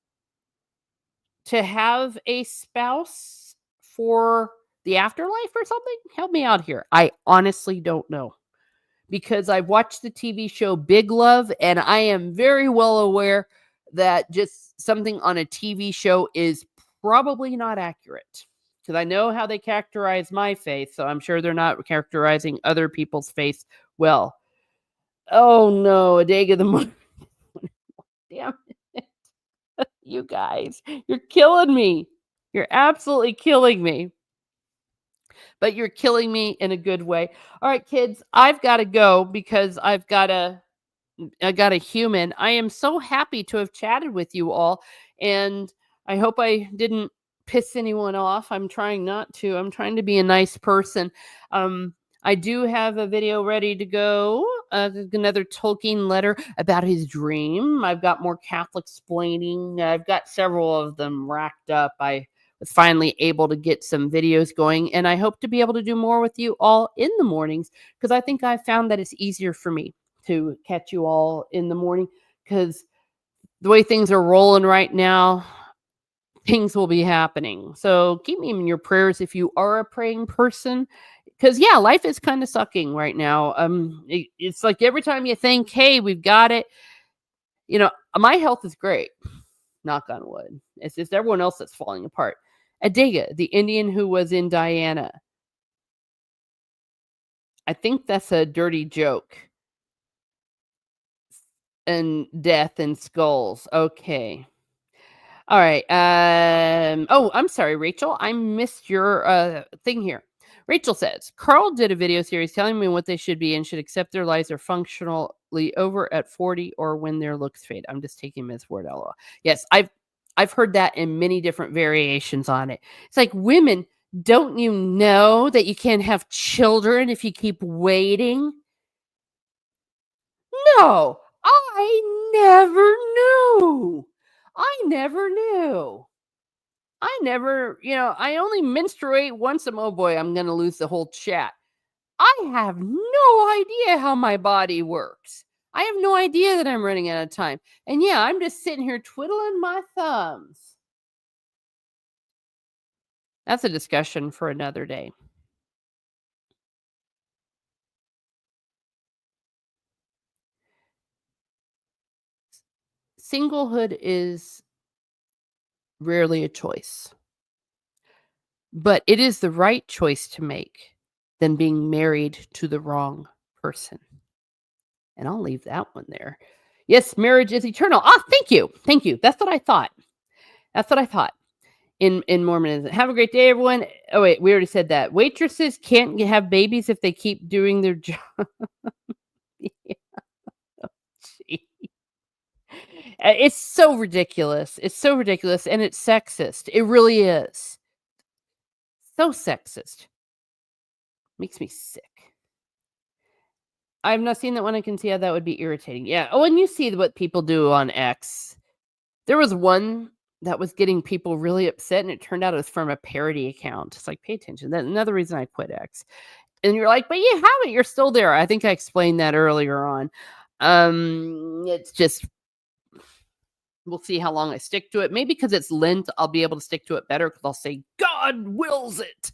to have a spouse for the afterlife or something. Help me out here. I honestly don't know, because I've watched the TV show Big Love, and I am very well aware that just something on a TV show is probably not accurate, because I know how they characterize my faith, so I'm sure they're not characterizing other people's faith well. Oh no, a day of the month. Damn it. You guys, you're killing me. You're absolutely killing me. But you're killing me in a good way. All right, kids, I've got to go because I got a human. I am so happy to have chatted with you all, and I hope I didn't piss anyone off. I'm trying not to. I'm trying to be a nice person. I do have a video ready to go. Another Tolkien letter about his dream. I've got more Catholic explaining. I've got several of them racked up. I was finally able to get some videos going, and I hope to be able to do more with you all in the mornings, because I think I've found that it's easier for me to catch you all in the morning, because the way things are rolling right now, things will be happening. So keep me in your prayers if you are a praying person, because yeah, life is kind of sucking right now. It's like every time you think, hey, we've got it, my health is great, knock on wood. It's just everyone else that's falling apart. Adega, the Indian who was in Diana, I think that's a dirty joke. And death and skulls. Okay. All right. Oh, I'm sorry, Rachel. I missed your thing here. Rachel says, Carl did a video series telling me what they should be and should accept their lives are functionally over at 40 or when their looks fade. I'm just taking his word, LOL. Yes, I've heard that in many different variations on it. It's like, women, don't you know that you can't have children if you keep waiting? No, I never knew. I never knew. I never, I only menstruate once. Oh boy, I'm going to lose the whole chat. I have no idea how my body works. I have no idea that I'm running out of time. And yeah, I'm just sitting here twiddling my thumbs. That's a discussion for another day. Singlehood is rarely a choice, but it is the right choice to make than being married to the wrong person. And I'll leave that one there. Yes, marriage is eternal. Ah, thank you. Thank you. That's what I thought. That's what I thought. In Mormonism. Have a great day, everyone. Oh wait, we already said that. Waitresses can't have babies if they keep doing their job. Yeah, gee. It's so ridiculous. It's so ridiculous, and it's sexist. It really is. So sexist. Makes me sick. I've not seen that one. I can see how that would be irritating. Yeah. Oh, and you see what people do on X. There was one that was getting people really upset, and it turned out it was from a parody account. It's like, pay attention. That's another reason I quit X. And you're like, but you haven't. You're still there. I think I explained that earlier on. It's just we'll see how long I stick to it. Maybe because it's Lent, I'll be able to stick to it better because I'll say God wills it.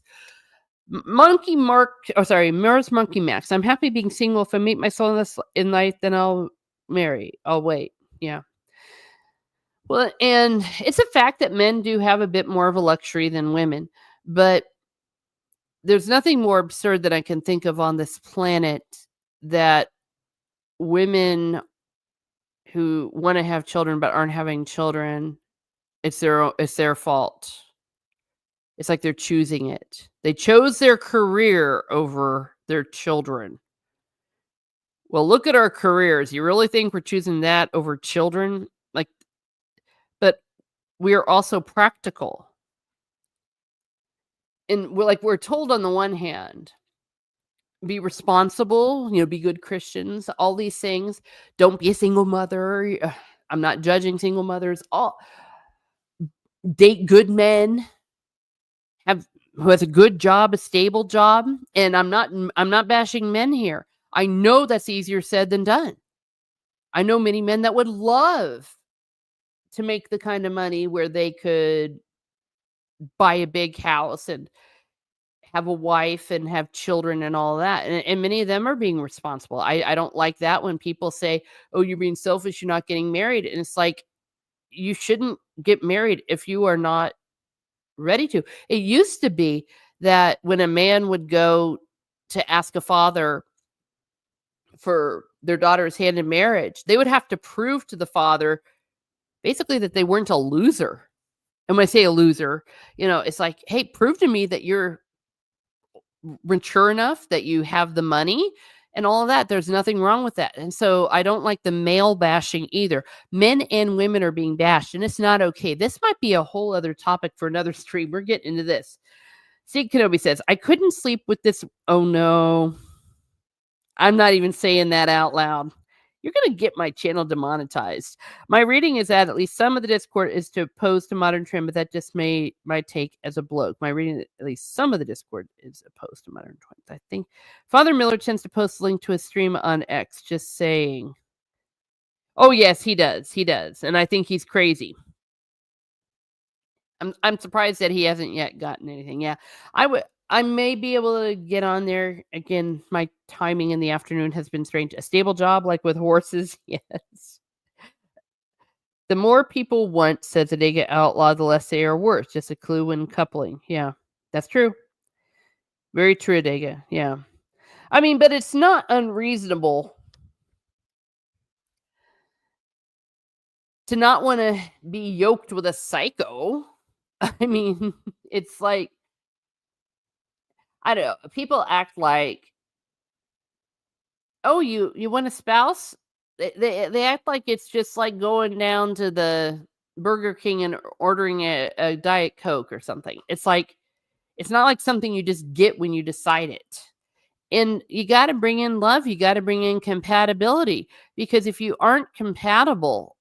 Monkey Mark, oh sorry, Mars Monkey Max. I'm happy being single. If I meet my soul in life, then I'll marry. I'll wait. Yeah. Well, and it's a fact that men do have a bit more of a luxury than women, but there's nothing more absurd that I can think of on this planet that women who want to have children but aren't having children, it's their fault. It's like they're choosing it. They chose their career over their children. Well, look at our careers. You really think we're choosing that over children? Like, but we are also practical. And we're told on the one hand, be responsible, be good Christians, all these things. Don't be a single mother. I'm not judging single mothers. All date good men, who has a good job, a stable job, and I'm not bashing men here. I know that's easier said than done. I know many men that would love to make the kind of money where they could buy a big house and have a wife and have children and all that. And many of them are being responsible. I don't like that when people say, "Oh, you're being selfish, you're not getting married." And it's like, you shouldn't get married if you are not ready to. It used to be that when a man would go to ask a father for their daughter's hand in marriage, they would have to prove to the father basically that they weren't a loser. And when I say a loser, it's like, hey, prove to me that you're mature enough, that you have the money and all of that. There's nothing wrong with that. And so I don't like the male bashing either. Men and women are being bashed, and it's not okay. This might be a whole other topic for another stream. We're getting into this. See, Kenobi says, I couldn't sleep with this. Oh no. I'm not even saying that out loud. You're going to get my channel demonetized. My reading is that at least some of the Discord is to oppose to modern trend, but that just might take as a bloke. My reading, at least some of the Discord is opposed to modern trend. I think Father Miller tends to post a link to a stream on X. Just saying. Oh yes, he does. He does, and I think he's crazy. I'm surprised that he hasn't yet gotten anything. Yeah, I may be able to get on there again. My timing in the afternoon has been strange. A stable job, like with horses, yes. The more people want, says that they get outlawed, the less they are worth. Just a clue when coupling. Yeah, that's true. Very true, Dega. Yeah. I mean, but it's not unreasonable to not want to be yoked with a psycho. I mean, it's like, I don't know. People act like, oh, you want a spouse? They act like it's just like going down to the Burger King and ordering a Diet Coke or something. It's like, it's not like something you just get when you decide it. And you got to bring in love, you got to bring in compatibility, because if you aren't compatible,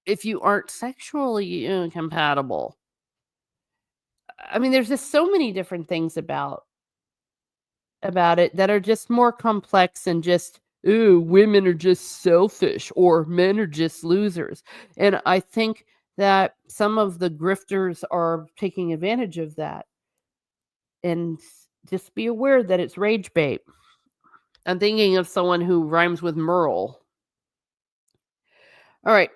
if you aren't sexually compatible, I mean, there's just so many different things about it that are just more complex than just, ooh, women are just selfish or men are just losers. And I think that some of the grifters are taking advantage of that. And just be aware that it's rage bait. I'm thinking of someone who rhymes with Merle. All right.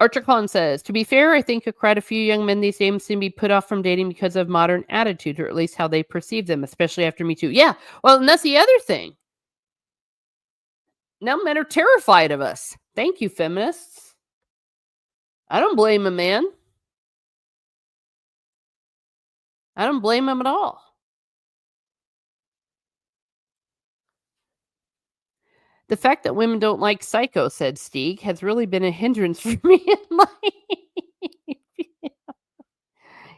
Archer Collins says, to be fair, I think quite a few young men these days seem to be put off from dating because of modern attitude, or at least how they perceive them, especially after Me Too. Yeah. Well, and that's the other thing. Now men are terrified of us. Thank you, feminists. I don't blame a man. I don't blame him at all. The fact that women don't like Psycho, said Stieg, has really been a hindrance for me in life.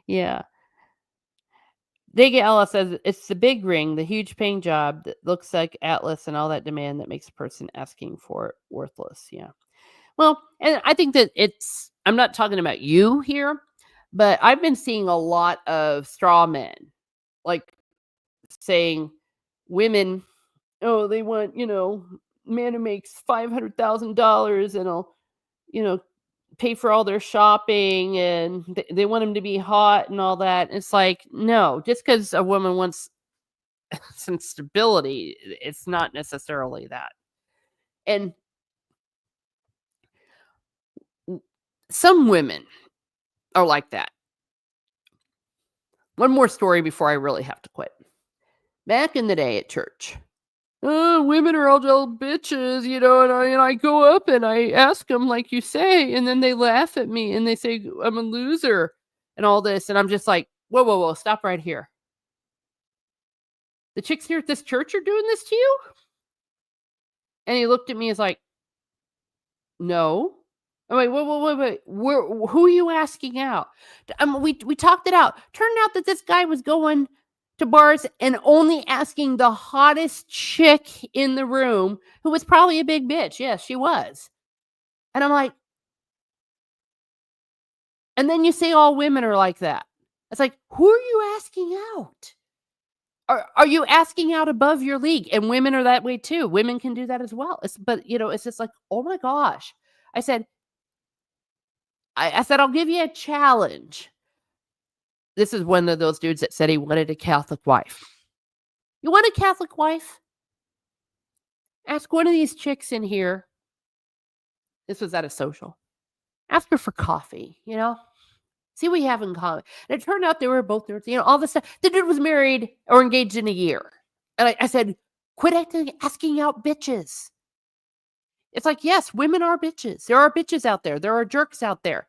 Yeah. Dig Ella says it's the big ring, the huge paying job that looks like Atlas and all that demand that makes a person asking for it worthless. Yeah. Well, and I think that I'm not talking about you here, but I've been seeing a lot of straw men, like saying women, oh, they want, man who makes $500,000 and will, you know, pay for all their shopping, and they want him to be hot and all that. It's like, no, just because a woman wants some stability, it's not necessarily that. And some women are like that. One more story before I really have to quit. Back in the day at church, oh, women are all bitches, and I go up and I ask them like you say, and then they laugh at me and they say I'm a loser and all this, and I'm just like, whoa, whoa, whoa, stop right here. The chicks here at this church are doing this to you? And he looked at me as like, no. I'm like, wait. Who are you asking out? We talked it out. Turned out that this guy was going to bars and only asking the hottest chick in the room, who was probably a big bitch. Yes, she was. And I'm like, and then you say all women are like that. It's like, who are you asking out? Are you asking out above your league? And women are that way too. Women can do that as well. But it's just like, oh my gosh. I said, I'll give you a challenge. This is one of those dudes that said he wanted a Catholic wife. You want a Catholic wife? Ask one of these chicks in here. This was at a social. Ask her for coffee, See what you have in common. And it turned out they were both nerds, all this stuff. The dude was married or engaged in a year. And I said, quit asking out bitches. It's like, yes, women are bitches. There are bitches out there. There are jerks out there.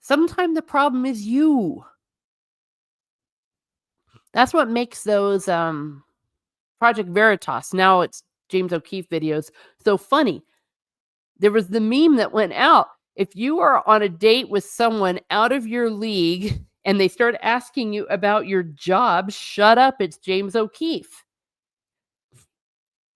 Sometimes the problem is you. That's what makes those Project Veritas, now it's James O'Keefe videos, so funny. There was the meme that went out. If you are on a date with someone out of your league and they start asking you about your job, shut up. It's James O'Keefe.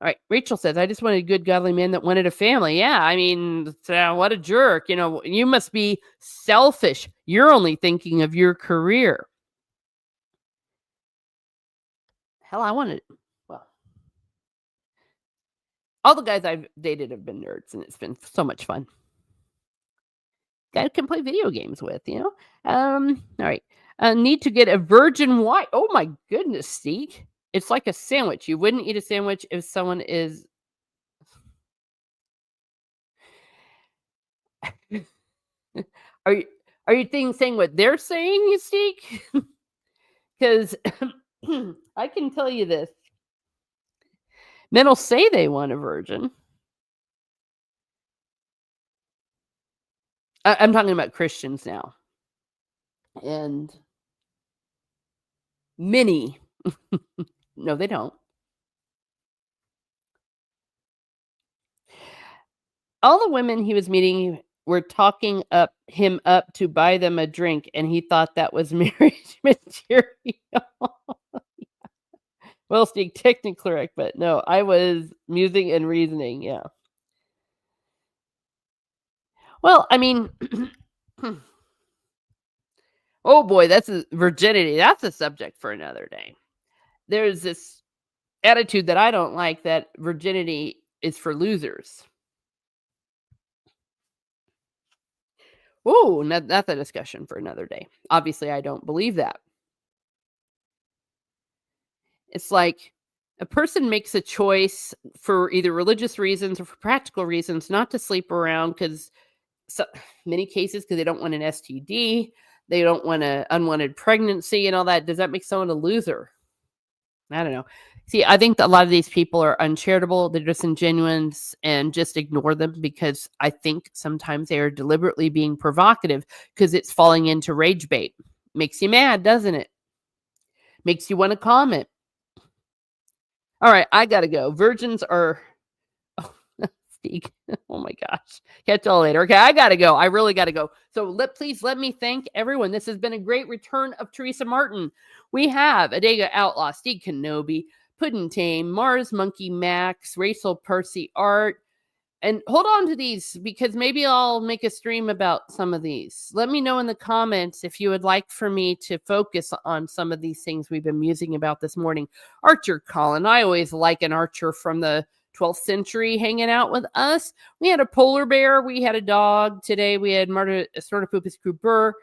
All right. Rachel says, I just wanted a good, godly man that wanted a family. Yeah. I mean, what a jerk. You must be selfish. You're only thinking of your career. Hell, well, all the guys I've dated have been nerds, and it's been so much fun. Guy can play video games with, All right. Need to get a virgin white. Oh my goodness, Steve. It's like a sandwich. You wouldn't eat a sandwich if someone is. Are you saying what they're saying, you Steve? Because I can tell you this. Men will say they want a virgin. I'm talking about Christians now. And many, no, they don't. All the women he was meeting were talking him up to buy them a drink, and he thought that was marriage material. Well, Steve, technically correct, but no, I was musing and reasoning. Yeah. Well, I mean, oh boy, that's virginity. That's a subject for another day. There's this attitude that I don't like, that virginity is for losers. Oh, that's a discussion for another day. Obviously, I don't believe that. It's like a person makes a choice for either religious reasons or for practical reasons not to sleep around, because so many cases, because they don't want an STD, they don't want an unwanted pregnancy and all that. Does that make someone a loser? I don't know. See, I think that a lot of these people are uncharitable, they're disingenuous, and just ignore them, because I think sometimes they are deliberately being provocative because it's falling into rage bait. Makes you mad, doesn't it? Makes you want to comment. All right, I gotta go. Virgins are speak. Oh my gosh. Catch y'all later. Okay, I gotta go. I really gotta go. So please let me thank everyone. This has been a great return of Teresa Martin. We have Adega Outlaw, Steve Kenobi, Puddin' Tame, Mars Monkey Max, Rachel Percy Art. And hold on to these, because maybe I'll make a stream about some of these. Let me know in the comments if you would like for me to focus on some of these things we've been musing about this morning. Archer Colin. I always like an archer from the 12th century hanging out with us. We had a polar bear. We had a dog. Today we had Marta Sortopupus Cooper.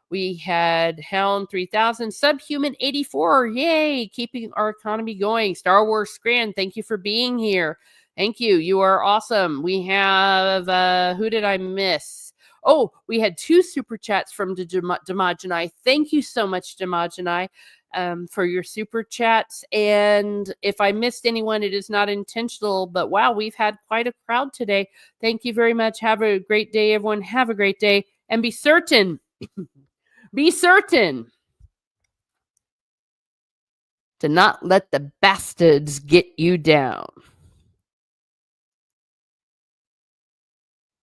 We had Hound 3000, Subhuman 84. Yay, keeping our economy going. Star Wars Scran, thank you for being here. Thank you. You are awesome. We have, who did I miss? Oh, we had 2 super chats from Damajanai. Thank you so much, Damajanai, for your super chats. And if I missed anyone, it is not intentional, but wow, we've had quite a crowd today. Thank you very much. Have a great day, everyone. Have a great day. And be certain to not let the bastards get you down.